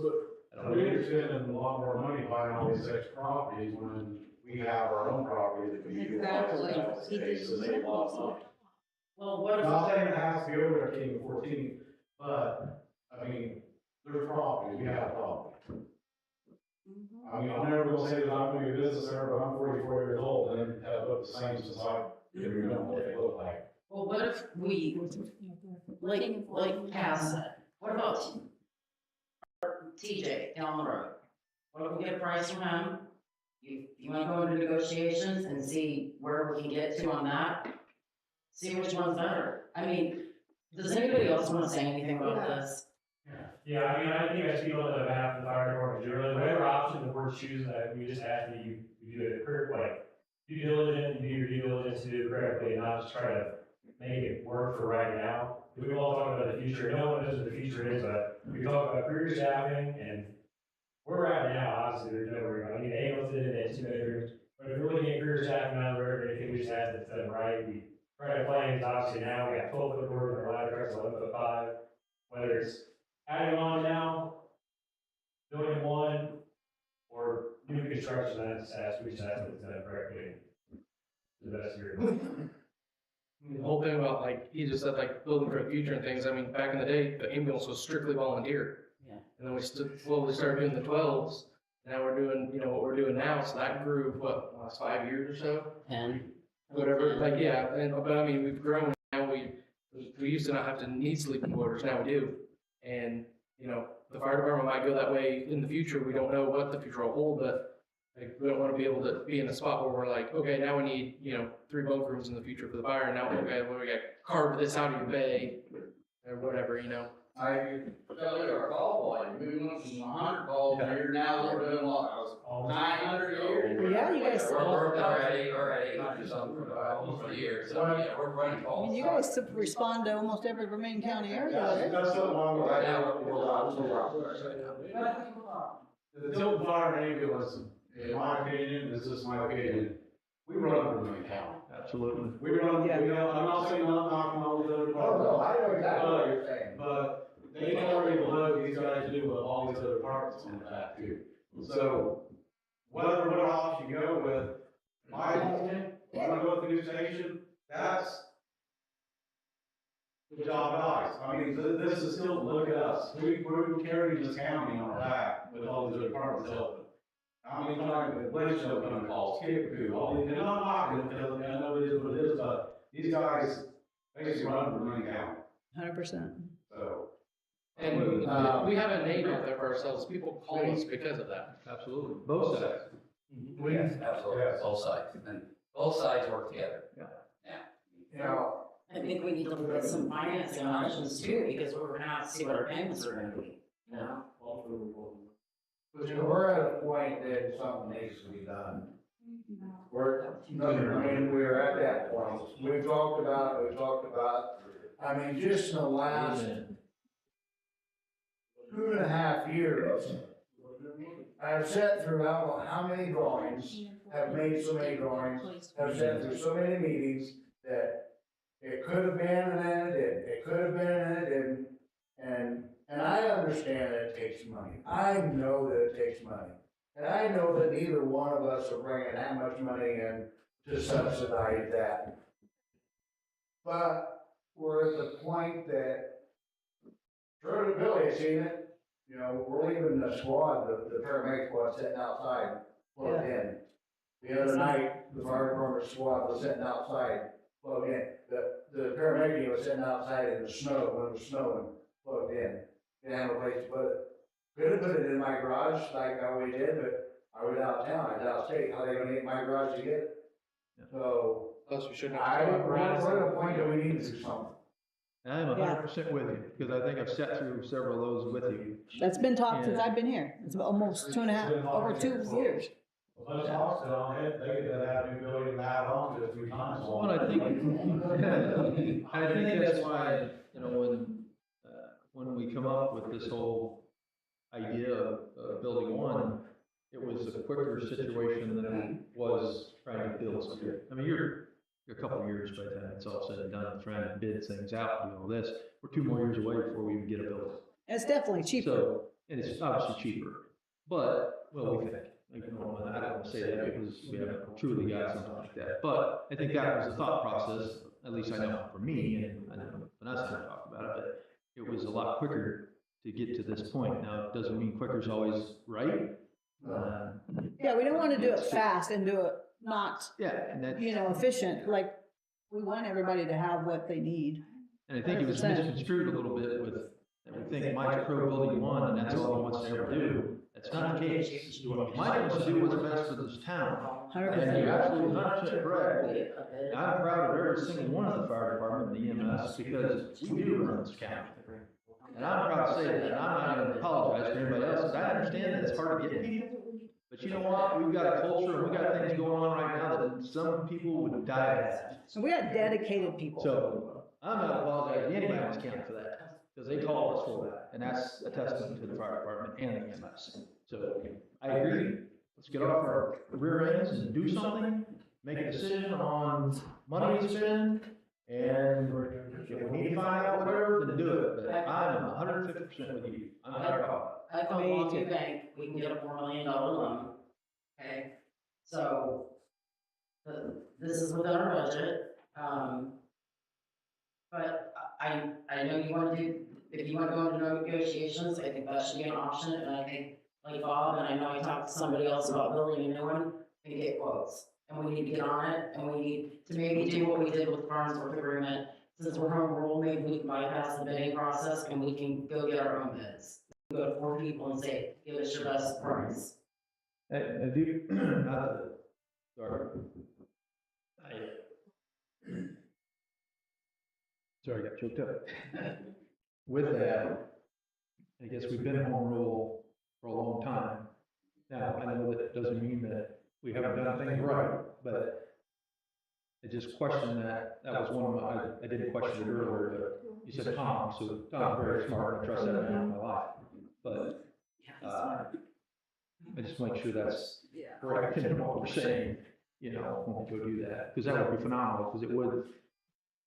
I don't We know. understand spending a lot more money buying all these extra properties when we have our own property that we utilize. Exactly. So they lost. Well, what if? Not saying it has to be over at King of 14, but, I mean, there's property, we have property. I mean, I'm never gonna say that I'm gonna be a business owner, but I'm 44 years old, and have looked the same since I can remember what they look like. Well, what if we, like Cass said, what about TJ down the road? What if we get a price from him? You wanna go into negotiations and see where we can get to on that? See which one's better. I mean, does anybody else wanna say anything about this? Yeah, I mean, I think I speak on the behalf of the fire department generally, whatever option the board chooses, that we just ask that you do it correct, like, due diligence, you do your due diligence, do it correctly, and not just try to make it work for right now. We've all talked about the future, no one knows what the future is, but we talk about career staffing, and where we're at now, obviously, there's nowhere, I mean, the ambulance did it, it's 2 bedrooms, but if we're looking at career staffing down the road, anything we just add that's done right, we try to plan, obviously now, we got 12-foot doors, and our ladder trucks 11'5", whether it's adding on now, building one, or new construction, that's asked, we just ask that it's done correctly. To the best of your ability. The whole thing about like, he just said like building for the future and things, I mean, back in the day, the ambulance was strictly volunteer. Yeah. And then we slowly started doing the 12s, now we're doing, you know, what we're doing now, so that grew, what, last 5 years or so? 10. Whatever, like, yeah, and, but I mean, we've grown, now we used to not have to need sleeping quarters, now we do. And, you know, the fire department might go that way in the future, we don't know what the future will hold, but like, we don't wanna be able to be in a spot where we're like, okay, now we need, you know, 3 bunk rooms in the future for the fire, and now, okay, well, we got carved this out of your bay, or whatever, you know. I tell you, our call volume, we went from 100 calls a year, now we're doing what, 900 a year? Yeah, you guys, We're already 800 something for almost a year, so yeah, we're running I calls. mean, you guys respond to almost every Vermillion County area, right? That's something wrong with Right that. now, we're The Tilton Fire and Ambulance, in my opinion, this is my opinion, we run Vermillion County. Absolutely. We run, Yeah. I'm not saying not knocking all the other departments. I know exactly what you're saying. But they carry the load these guys do with all these other departments on the back too. So, what option you go with, my opinion, you wanna go with the new station, that's the job guys. I mean, this is still, look at us, we're carrying this county on our back with all these other departments helping. I mean, like, with Glacier opening calls, Kickapoo, all these, and I'm not knocking it, because I know it is what it is, but these guys basically run Vermillion County, 100%. so. And we have a name out there for ourselves, people call us because of that. Absolutely, both sides. Yes, absolutely, both sides, and both sides work together. You know, I think we need to look at some financing options too, because we're gonna have to see what our payments are gonna be, you know? we're at a point that something needs to be done. We're at that point. We've talked about, I mean, just in the last 2.5 years, I've sat through, I don't know how many drawings, have made so many drawings, have sat through so many meetings that it could have been and then it didn't, it could have been and it didn't, and I understand that it takes money. I know that it takes money. And I know that neither one of us are bringing that much money in to subsidize that. But we're at the point that, Troy and Billy has seen it, you know, we're leaving the squad, the paramedic squad sitting outside, plugged in. The other night, the fire department squad was sitting outside, plugged in. The paramedic was sitting outside in the snow, when it was snowing, plugged in. Didn't have a place to put it. Could have put it in my garage like I always did, but I was out of town, I was out of state, how they gonna get in my garage to get it? So, Plus, we shouldn't I, have to we're talk around. at a point that we need to do something. And I'm 100% with you, because I think I've sat through several of those with you. That's been talked since I've been here. It's almost 2.5, over 2 years. Well, let's talk to them, they could have a new building add on to it 3 times. Well, I think that's why, you know, when we come up with this whole idea of building one, it was a quicker situation than it was trying to build something. I mean, you're a couple of years by the time it's all said and done, trying to bid things out, do all this. We're 2 more years away before we even get a building. It's definitely cheaper. So, and it's obviously cheaper, but, well, we think, like, I don't want to say that because we haven't truly got something like that. But I think that was the thought process, at least I know for me, and I know Vanessa and I talked about it, but it was a lot quicker to get to this point. Now, it doesn't mean quicker's always right. Yeah, we don't want to do it fast and do it not, Yeah, and that, efficient, like, we want everybody to have what they need. and I think it was 100%. misconstrued a little bit with, that we think Mike's pro building one, and that's all he wants to ever do. That's not the case. Mike wants to do what's best for this town. And you're absolutely 100% correct. And I'm proud of every single one of the fire department, the EMS, because we do run this county. And I'm proud to say that, and I'm not gonna apologize for anybody else, because I understand that it's hard to get people. But you know what? We've got a culture, and we got things going on right now that some people would die at. So we got dedicated people. So, I'm not apologizing to anybody in this county for that, because they call us for that, and that's a testament to the fire department and the EMS. So, I agree, let's get off our rear ends and do something, make a decision on money to spend, and if we need to find out whatever, then do it, but I'm 150% with you, I'm not about I thought Longview Bank, we can get a $4 million loan, okay? So, this is within our budget, but I know you want to do, if you want to go into negotiations, I think that should be an option, and I think, like Bob, and I know I talked to somebody else about building a new one, and get quotes. And we need to get on it, and we need to maybe do what we did with the Farnsworth agreement, since we're home rule, maybe we can bypass the bidding process, and we can go get our own bids. Go to 4 people and say, give us your best price. I do, not to, sorry. Sorry, I got choked up. With that, I guess we've been home rule for a long time. Now, I know that doesn't mean that we haven't done things right, but I just questioned that. That was one of my, I didn't question it earlier, but you said Tom, so Tom's very smart, I trust that man in my life. But, I just make sure that's correct in what we're saying, when we go do that, because that would be phenomenal, because it would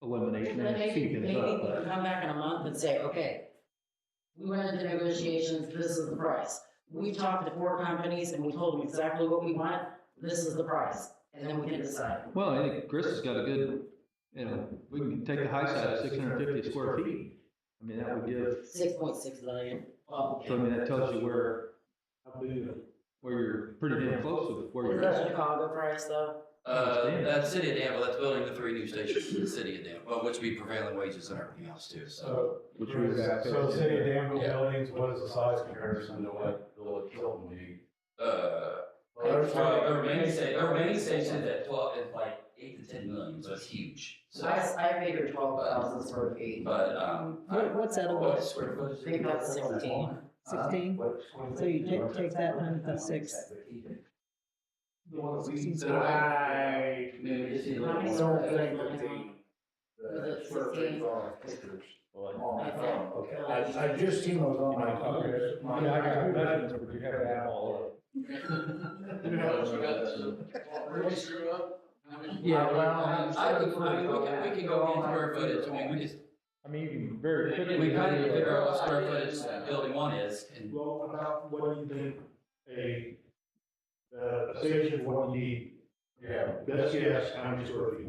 eliminate And then and speed maybe things we up. can But come back in a month and say, okay, we went into negotiations, this is the price. We talked to 4 companies and we told them exactly what we want, this is the price, and then we can decide. well, I think Chris has got a good, we can take the high side of 650 square feet. I mean, that would give, 6.6 million. Well, so I mean, that tells you where you're pretty damn close to where is you're that at. Chicago price though? That's City of Danville, that's building the 3 new stations in the City of Danville, well, which would be prevailing wages and everything else too, so. Which we've got. So City of Danville Yeah. buildings, what is the size comparison to what Village Hilton would be? There are many stations at 12, it's like 8 to 10 million, so it's huge. So, I figured 12,000 square feet. but, What's that what over? square footage? I think that's 16. 16? So you take that times the 6. I Maybe just see a How little many more. square feet are you the square feet on pictures. Okay. I just seen those on my computer. Yeah, I got measurements, but you have to add all Really screw up? How many- Yeah, we can go in square footage, I mean, we just, I mean, you can very quickly. we kind of figure out what square footage building 1 is, and Well, about what do you think a station, what you need? Yeah. Best guess, how many square feet?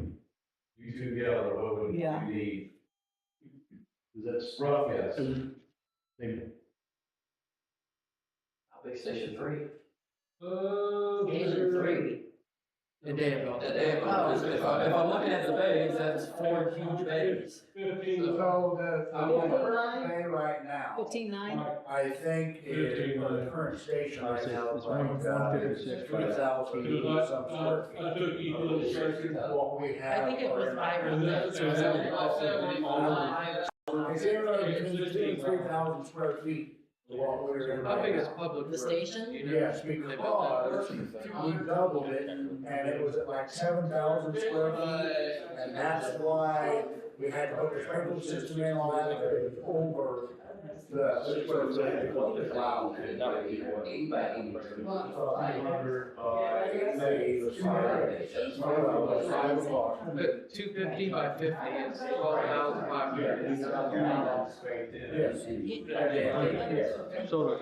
You two together, what would Yeah. you need? Is that Rough guess. Maybe how big station 3? Station 3. In Danville, if I'm looking at the bays, that's 4 huge bays. So the current bay right now, 15.9? I think is, the current station I would right say now it's is like 156. 3,000 some square feet. I took each little section. What we have. I think it was 5 or And that's- 6 or something. It's in 2 and 3,000 square feet. What we're in. How big is public? The station? Yes, because we doubled it and it was at like 7,000 square feet. And that's why we had to put the sprinkler system in, all that, because it was over the 6 foot setback. Wow, that would be 8 by 8. 500 by maybe the 5 o'clock. 250 by 50 is 12,500. Yes. So, I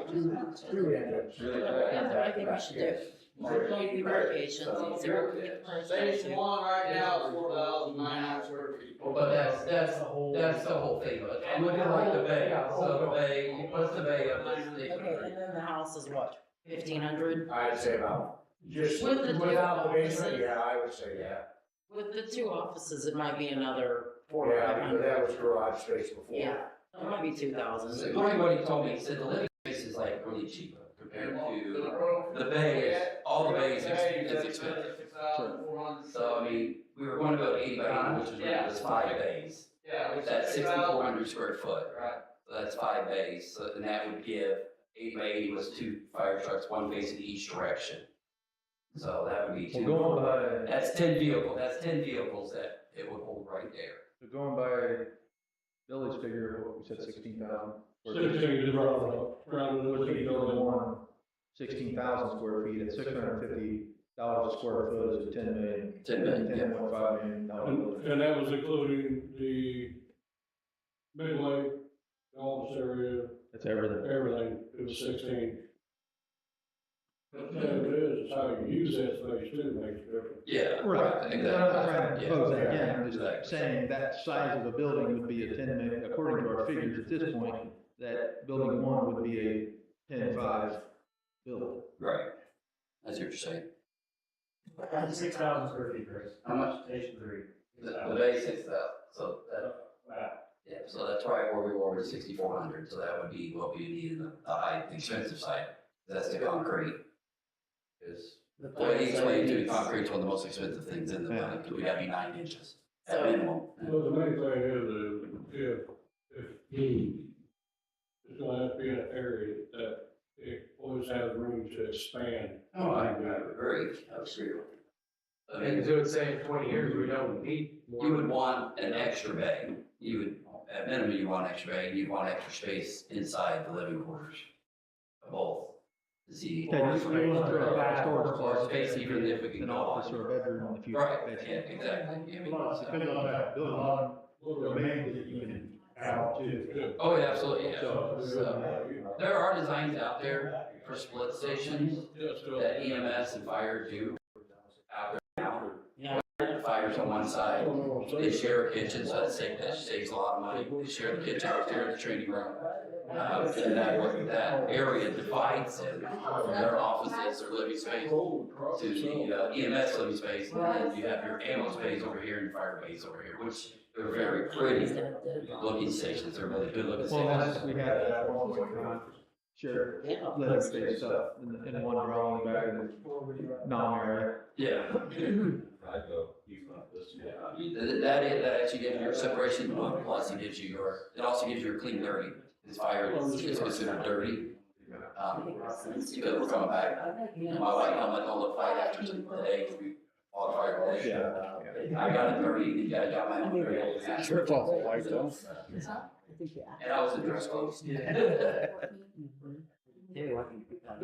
think we should do. Maybe variations, zero. Phase one right now is 4,900 square feet. But that's the whole thing, but I'm looking at like the bay, so the bay, what's the bay of this thing? Okay, and then the house is what, 1,500? I'd say about, just With the without the basement, offices. yeah, I would say that. With the 2 offices, it might be another Yeah, because that 4,500. was garage space before. Yeah, it might be So 2,000. what he told me, he said the living space is like really cheap compared to the bay, all the bays is expensive. 6,400. So I mean, we were going to go to 80 by 80, which was 5 bays. Yeah. That's 6,400 square foot. Right. So that's 5 bays, so, and that would give, 80 by 80 was 2 fire trucks, 1 facing each direction. So that would be we're 2. going by, That's 10 vehicles that it would hold right there. we're going by Billy's figure, what we said, 16,000. 16 is rounded up to Building one, 16,000 square feet at $650 a square foot is 10 million. 10 million, yeah. $10.5 million building. And that was including the midway, the office area, That's everything. everything, it was 16. But the thing is how you use that space too makes a difference. Yeah, Right, exactly. I'm not trying to Yeah. propose that again, I'm just Exactly. saying that size of a building would be a 10 million, according to our figures at this point, that building one would be a 10.5 building. Right. I see what you're saying. 6,000 square feet, Chris. How much? Station 3. The base 6,000, so that, Wow. yeah, so that's right where we were with 6,400, so that would be what we need in the high, expensive side. That's the concrete. Is, The well, he explained to me, third concrete's one of the most expensive things in the building, because we gotta be 9 inches at So- minimum. Well, the main thing is, if it's gonna have to be in an area that it always has room to expand. Oh, I agree, I agree with you. I mean, Because it would say in 20 years, we don't need more. you would want an extra bay, you would, at minimum, you want extra bay, you'd want extra space inside the living quarters. Both. To see. Okay, you want to throw a storage Or closet, space, even if we can an go office on. or a bedroom in the future. Right, basically. yeah, exactly. I mean, Depending on that building, the main that you can add to. oh, yeah, absolutely, yeah. So- So, there are designs out there for split stations that EMS and fire do out there now. Yeah. Fires on one side, they share a kitchen, so that saves a lot of money. They share the kitchen, share the training room. And that area divides it from their offices or living space to the EMS living space. And then you have your ambulance space over here and your fire base over here, which they're very pretty looking stations. They're really good looking Well, that's, stations. we had that at one point in time, shared living space stuff in one drawing back in the nom area. Yeah. That actually gives you your separation, plus it gives you it also gives you your clean dirty. It's fire, it's considered dirty. Because we're coming back. And my wife, I'm like, don't look fine after today, 'cause we all fire today. I got it dirty, you got my own dirty. It's awful white though. And I was in dress clothes. The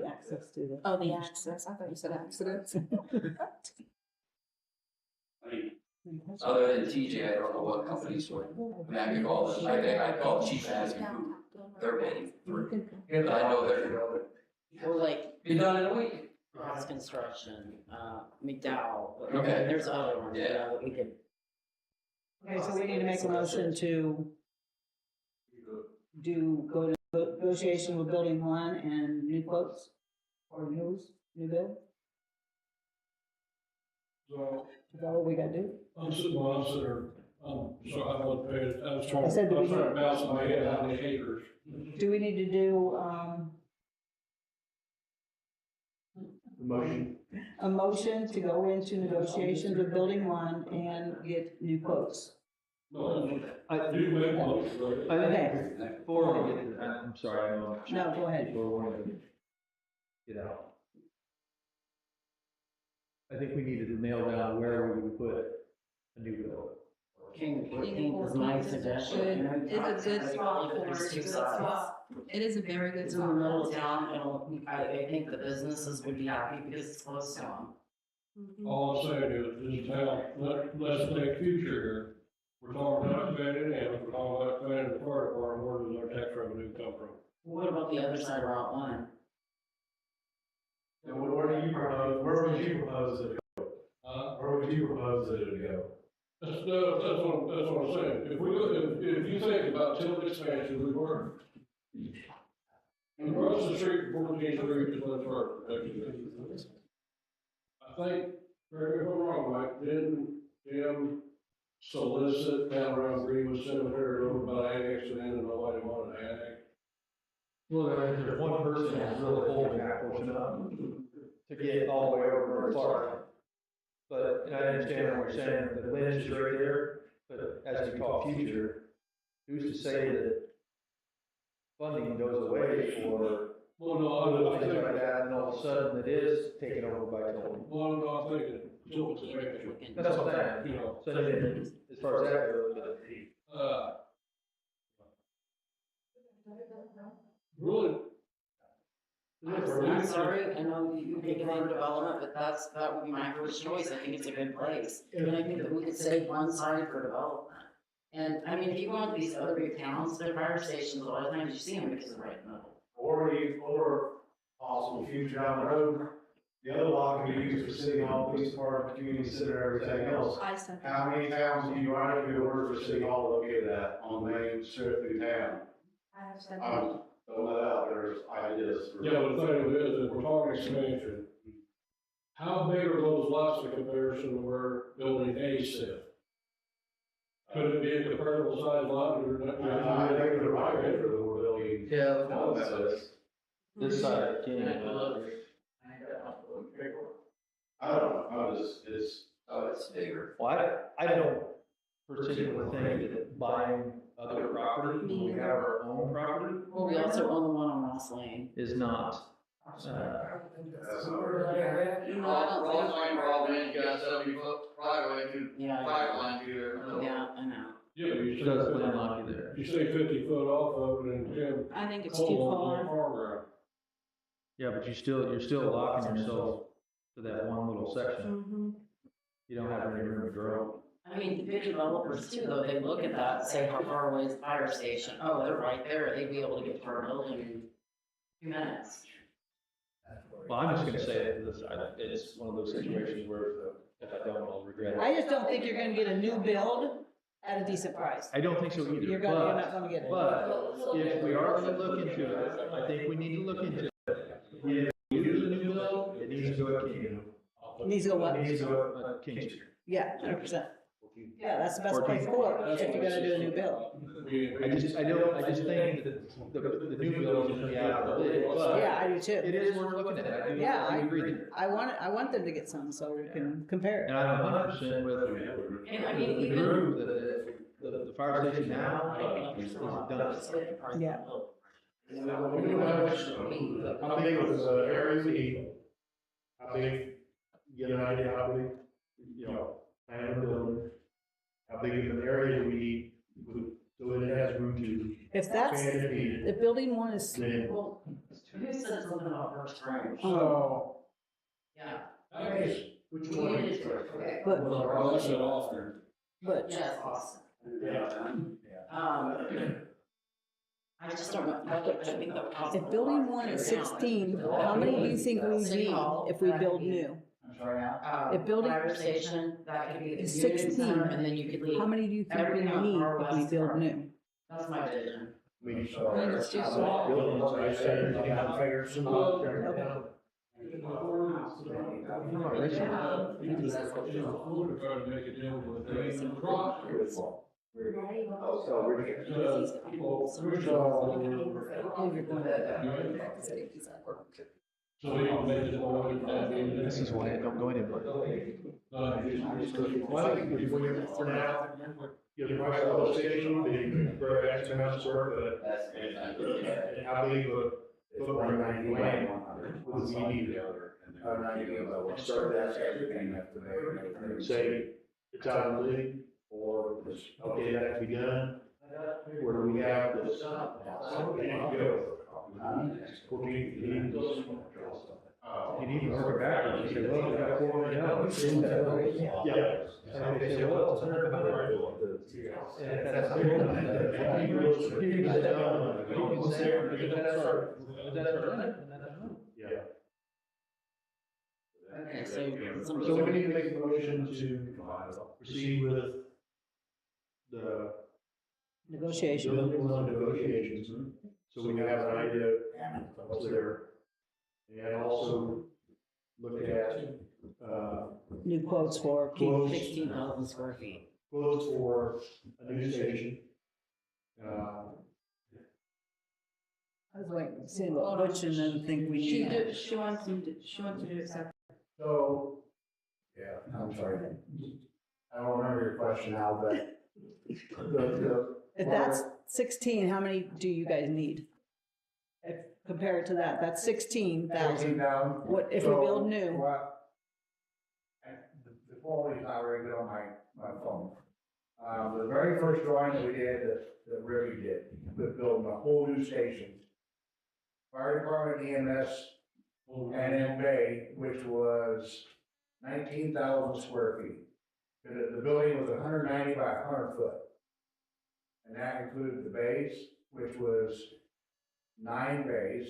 access to the. Oh, the access, I thought you said accidents. I mean, other than TJ, I don't know what companies would, I mean, I could call the, I call the chief and ask him who they're paying for. But I know they're, Or like be done in a week. Cross Construction, McDowell. Okay. There's other ones, you know, that we could. Okay, so we need to make a motion to go to negotiation with building one and new quotes or new bill? So, Is that what we gotta do? I'm sitting, I wasn't paying, I was trying, I said, do we- to bounce in my head how many acres. Do we need to do, Motion. a motion to go into negotiations with building one and get new quotes? No, I, you make one, right? I Okay. think before we get to, I'm sorry, I know. No, go ahead. Before we want to get out. I think we needed to nail down where we would put a new building. King is my suggestion. You know, It's a good spot but for there's it, two it's a good sides. spot. It is a very good, it's in the middle of town, and I think the businesses would be happy because it's close to them. All I'm saying is, this town, let's think future here. We're talking about expanding in, we're talking about expanding the fire department, where does our tax revenue come from? What about the other side of Route 1? And where do you propose, where would you propose it to go? Where would you propose it to go? That's what I'm saying. If we look, if you think about tilt expansion, we were. Across the street from 14th Street is what's first. I think, correct me if I'm wrong, Mike, didn't Jim solicit down around Greenwood Cemetery Road about annexing in and nobody wanted to annex? Well, there's one person that's really holding that portion up to get all the way over to Florida. But, and I understand what you're saying, the lynch is right there, but as we talk future, who's to say that funding goes away for Well, no, I things think, like that, and all of a sudden it is taken over by Tilton? well, no, I'm thinking tilt expansion. That's what I'm saying, You know, so then, as far as that goes, really. I'm sorry, I know you think about development, but that would be my first choice. I think it's a good place. And I think that we could save one side for development. And I mean, if you go into these other big towns, their fire stations, a lot of times you see them because they're right in the middle. Or possible future down the road, the other lot can be used for city hall, police department, community center, everything else. How many towns do you write to order for city hall located at on Main Strip through town? I'm throwing that out, there's ideas. Yeah, but the thing is, if we're talking expansion, how big are those lots in comparison to where building A sits? Could it be a comparable size lot or not? I think the right enter the word building. Yeah. this side can't. I don't know, I'm just, it's. Oh, it's bigger. Well, I don't particularly think that buying other property, when we have our own property, Well, we also own the one on Ross Lane. is not, That's not Ross Lane, you got 70-foot right away to Yeah, pipeline to there. yeah, I know. Yeah, but you it does say, landlock you there. you say 50 foot off of it and Jim. I think it's too Cole far. Yeah, but you're still locking yourself to that one little section. Mhm. You don't have any room to grow. I mean, the big developers too, though, they look at that and say, how far away is the fire station? Oh, they're right there. They'd be able to get to our building in 2 minutes. Well, I'm just gonna say it, it's one of those situations where if I don't, I'll regret I it. just don't think you're gonna get a new build at a decent price. I don't think so either, You're not gonna get it. but if we are gonna look into it, I think we need to look into it. If we use a new build, it needs to go at King. Needs to go what? It needs to go at King Street. Yeah, 100%. Yeah, that's the best place for it, if you're gonna do a new build. I just think that the new build is gonna be out of the bid, but Yeah, I do too. it is worth looking at. Yeah, I agree there. I want them to get some so we can compare. And I'm 100% with And I mean, the even. group that the fire station now is done. Yeah. How big was the area we need? How big, get an idea how big, plan a building? How big of an area we need, so it has room to If that's, expand if needed. if building one is, Then, Well, who said something about first range? so, Yeah. which We one? needed to, but, Ross said often. but, yes, Austin. Yeah. I just don't know, I think that would. if building one is 16, how many do you think we City need Hall, if we that build could be- new? If building- Fire station, that could be the Is community 16. center, and then you could leave. How many do you think we Everything on need our if we west build front. new? That's my vision. I mean, so. I think it's too small. Buildings, like I said, you have to figure some out there. Okay. We're trying to make a deal with the cross. So you can make it more than This is why I don't go anywhere. Well, for now, you know, price of the station, the, for X amount of square foot, and how big of a footprint land would we need? Say, it's out of the league, or, okay, that can be done, Where do we have this? 14, You need to work it backwards, you say, well, we got 4 million dollars. Yeah. And they say, well, it's and that's not good enough. Yeah. Okay, so So we need to make a motion to proceed with the Negotiation. building one negotiations, so we have an idea of what's there. And also look at, New quotes for quotes, 16,000 square feet. quotes for a new station. I was waiting to see what Butch and then think we She need. did, she wants to do it separate. So, yeah, I'm sorry. I don't remember your question now, but If that's 16, how many do you guys need? If, compared to that, that's 16,000. What, if we build new? The quality's not very good on my phone. The very first drawing that we did, that Ricky did, with building a whole new station. Fire department, EMS, and in Bay, which was 19,000 square feet. The building was 190 by 100 foot. And that included the bays, which was 9 bays.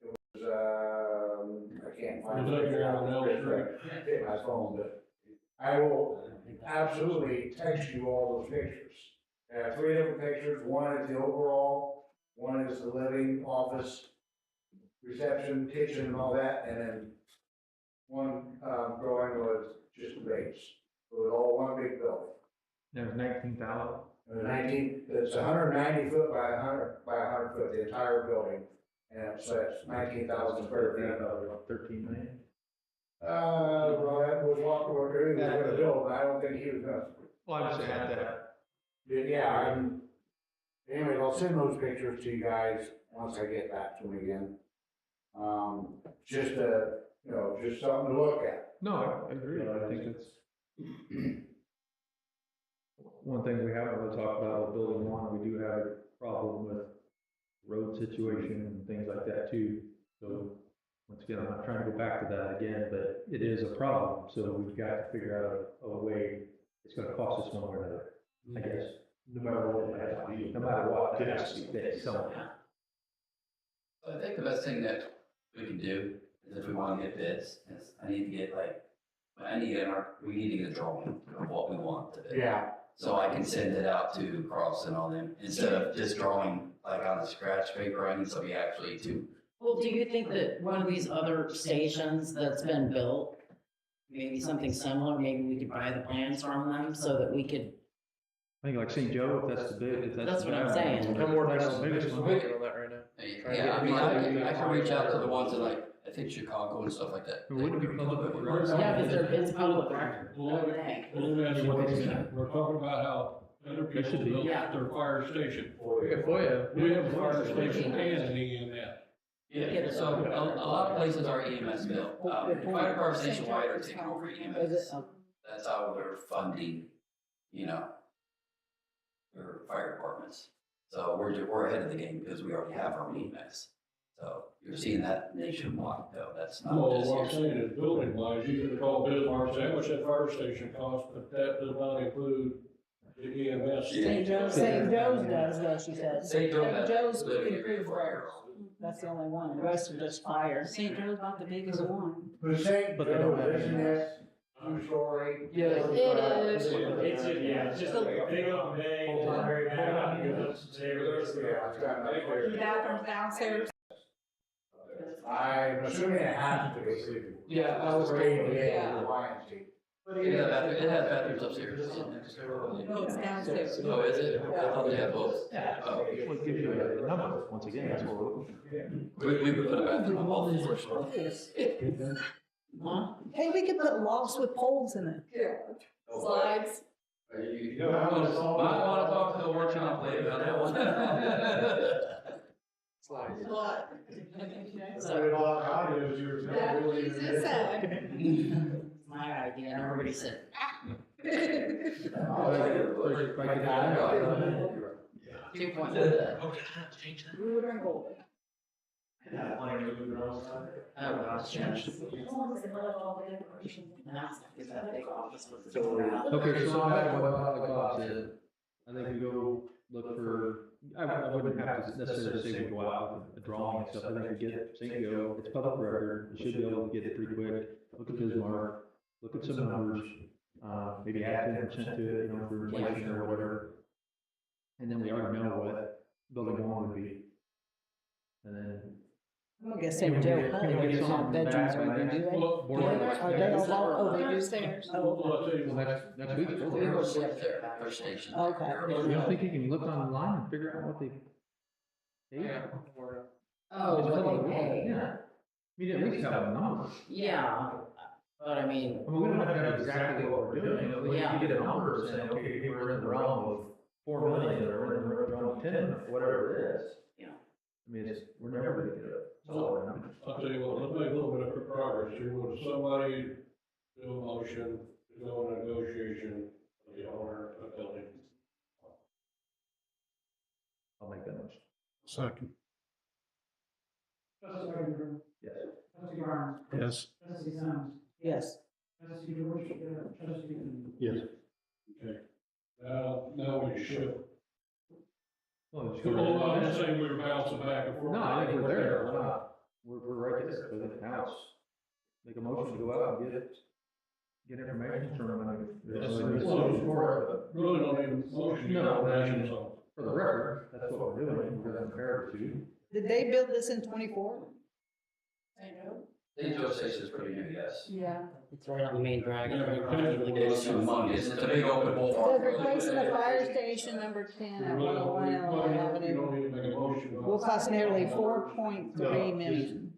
It was, I can't find Was that it. your own Hit my phone, but I will absolutely text you all those pictures. I have 3 different pictures. One is the overall, one is the living, office, reception, kitchen, and all that, and then one drawing was just the base. It was all one big building. There's 19,000. It's 190 foot by 100 by 100 foot, the entire building, and so it's 19,000 square feet. 13 million. Well, that was what we're gonna build, but I don't think he was gonna. Well, I'm just at that. Yeah, anyways, I'll send those pictures to you guys once I get back to them again. Just just something to look at. No, I agree. I think it's one thing we haven't really talked about with building one. We do have a problem with road situation and things like that too. So once again, I'm not trying to go back to that again, but it is a problem. So we've got to figure out a way. It's going to cost us one way or another, I guess. No matter what, it has to be. No matter what, it has to be fixed somewhere. I think the best thing that we can do is if we want to get bids, is we need to get a drawing of what we want to bid. Yeah. So I can send it out to Cross and all them, instead of just drawing like on a scratch paper, I need somebody actually to. Well, do you think that one of these other stations that's been built, maybe something similar, maybe we could buy the plans from them so that we could? I think like St. Joe, if that's the big, if that's. That's the what I'm big saying. one, I'm working that's on the biggest one. working on that right now. Yeah, I mean, I can reach out to the ones in like, I think Chicago and stuff like that. It wouldn't be public. Yeah, because it's public record. Well, let me ask you one thing. We're talking about how other people should be. built Yeah. their fire station. Good for you. We have a fire station and an EMS. Yeah, so a lot of places are EMS built. Fire departments nationwide are taking over Is it, EMS. That's how they're funding, their fire departments. So we're ahead of the game because we already have our own EMS. So you're seeing that nationwide, though. That's not Well, just what I'm here. saying is building wise, you could call Bismarck, say, how much that fire station cost, but that does not include the EMS. St. Joe's does, though, she said. St. Joe's living area improved for roads. That's the only one, the rest are just fire. St. Joe's about the biggest one. The St. But they don't have Joe, isn't any. it? 2-story. Yeah. It's just a big open bay, it's not very bad, it goes upstairs. Yeah, it's got enough. Bathrooms downstairs. I'm assuming it has to be. Yeah, I was Great, thinking, yeah, Lions team. It has bathrooms upstairs. No, it's downstairs. Oh, is it? I thought they had both. Oh. Well, it gives you a number, once again, that's what we're looking for. We would put a bathroom on both floors. Huh? Hey, we could put lofts with poles in it. slides. You might want to talk to the workshop later on that one. Slides. My idea, and everybody said, 2 point. We were in gold. Oh, gosh, yes. Is that big office with the door out? Okay, so on that one, like Bob said, I think we go look for, I wouldn't have to necessarily say we go out with a drawing and stuff, I think we get St. Go, it's public record, we should be able to get it pretty quick, look at Bismarck, look at some numbers, maybe add 10% to it, you know, for inflation or whatever. And then we already know what building one would be. And then. I'm gonna guess St. Joe probably Can we get doesn't have something bedrooms back or on anything, do that? they? Board Are members. they all, oh, they do stairs? Oh, okay. Well, next week. We will shift their station. Okay. You don't think you can look online and figure out what they paid? Oh, what they pay. Yeah. I mean, at least have a number. Yeah, but I mean, I mean, we don't have to have exactly what we're doing, if we Yeah. can get a number saying, okay, we're in the realm of 4 million, or we're in the realm of 10 million, whatever it is. Yeah. I mean, it's, we're never gonna get a solid number. I'll tell you what, let's make a little bit of quick progress here. Would somebody do a motion to go in negotiation with the owner of the building? I'll make that motion. Second. Trustee Aguirre? Yes. Trustee Barnes? Yes. Trustee Sons? Yes. Trustee George? Trustee Newman? Yes. Okay. Now we shift. Well, it's Well, I'm just saying we were bouncing back and forth. No, I think we're there, we're not, we're right there, so the house. Make a motion to go out and get information from them. Really don't need a motion. No, but I mean, Information, so. for the record, that's what we're doing, we're gonna compare it to. Did they build this in 24? St. Joe Station is pretty new, yes. Yeah. it's right on the main drag. It's humongous, it's a big open boulevard. Says replacing the fire station number 10 at 101 Elmore You Avenue don't need to make a motion. will cost nearly 4.3 million.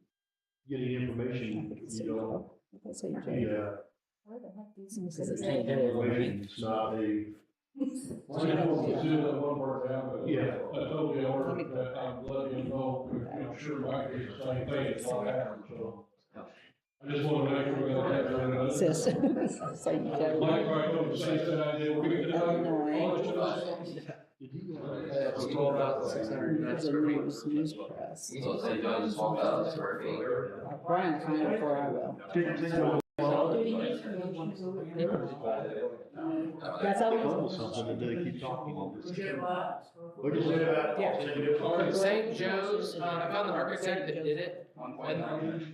Getting information, you know, That's St. Joe. yeah, Where the heck these Because it's things? St. Joe. it's not a, Well, you know, we'll do that one more time, but Yeah. I told you, I'm letting you know, I'm sure Mike is the same thing, it's all happened, so. I just want to make sure we don't have that. Sis. St. Mike Joe. probably told the same thing I did. We're gonna do that. Illinois. It's 12,600. It's a news press. So St. John's 12,000 square feet. Brian find it before I will. That's how we go. something that they keep talking. Would you what? What did you say about? Yeah. St. Joe's, I found the architect that did it, and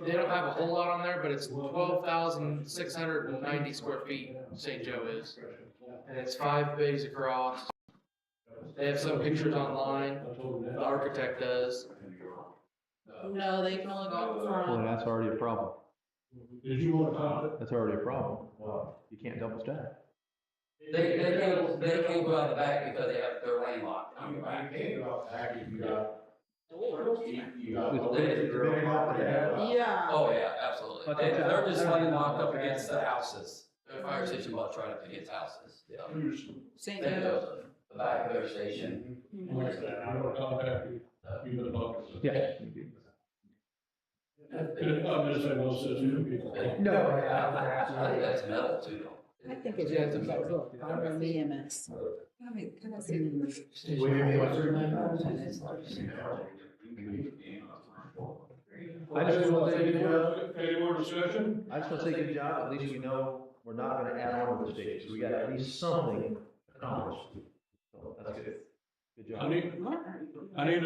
they don't have a whole lot on there, but it's 12,690 square feet, St. Joe is. And it's 5 bays across. They have some pictures online, the architect does. No, they can only go up Well, front. that's already a problem, Did you want to comment? that's already a problem, you can't double stack. They can't go out the back because they're landlocked on the back. Yeah. Oh, yeah, absolutely. They're just landlocked up against the houses. The fire station butts right up against houses. Yeah. St. St. Joe. Joe's, the back of their station. I want to contact you. You've been talking. Yeah. I'm just saying, well, says two people. No. I think that's metal too. I think it's just about look, I'm the EMS. Can I see the- I just want to say, Any more discussion? I just want to say good job, at least we know we're not gonna add on to the stations, we got at least something accomplished. So that's good, good I job. need a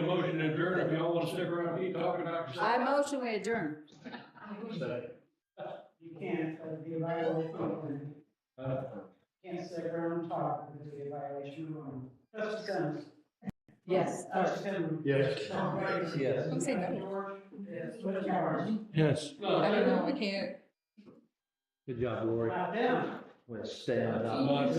motion to adjourn if y'all want to stick around and keep talking about yourself. I motion we adjourn. You can't, be a violation. Can't sit around and talk because it'd be a violation of the law. Trustee Sons? Yes. Trustee Finley? Yes. Yes. I'm saying that. Yes. Trustee Barnes? Yes. I don't know, I can't. Good job, Lori. About them. We're staying on top.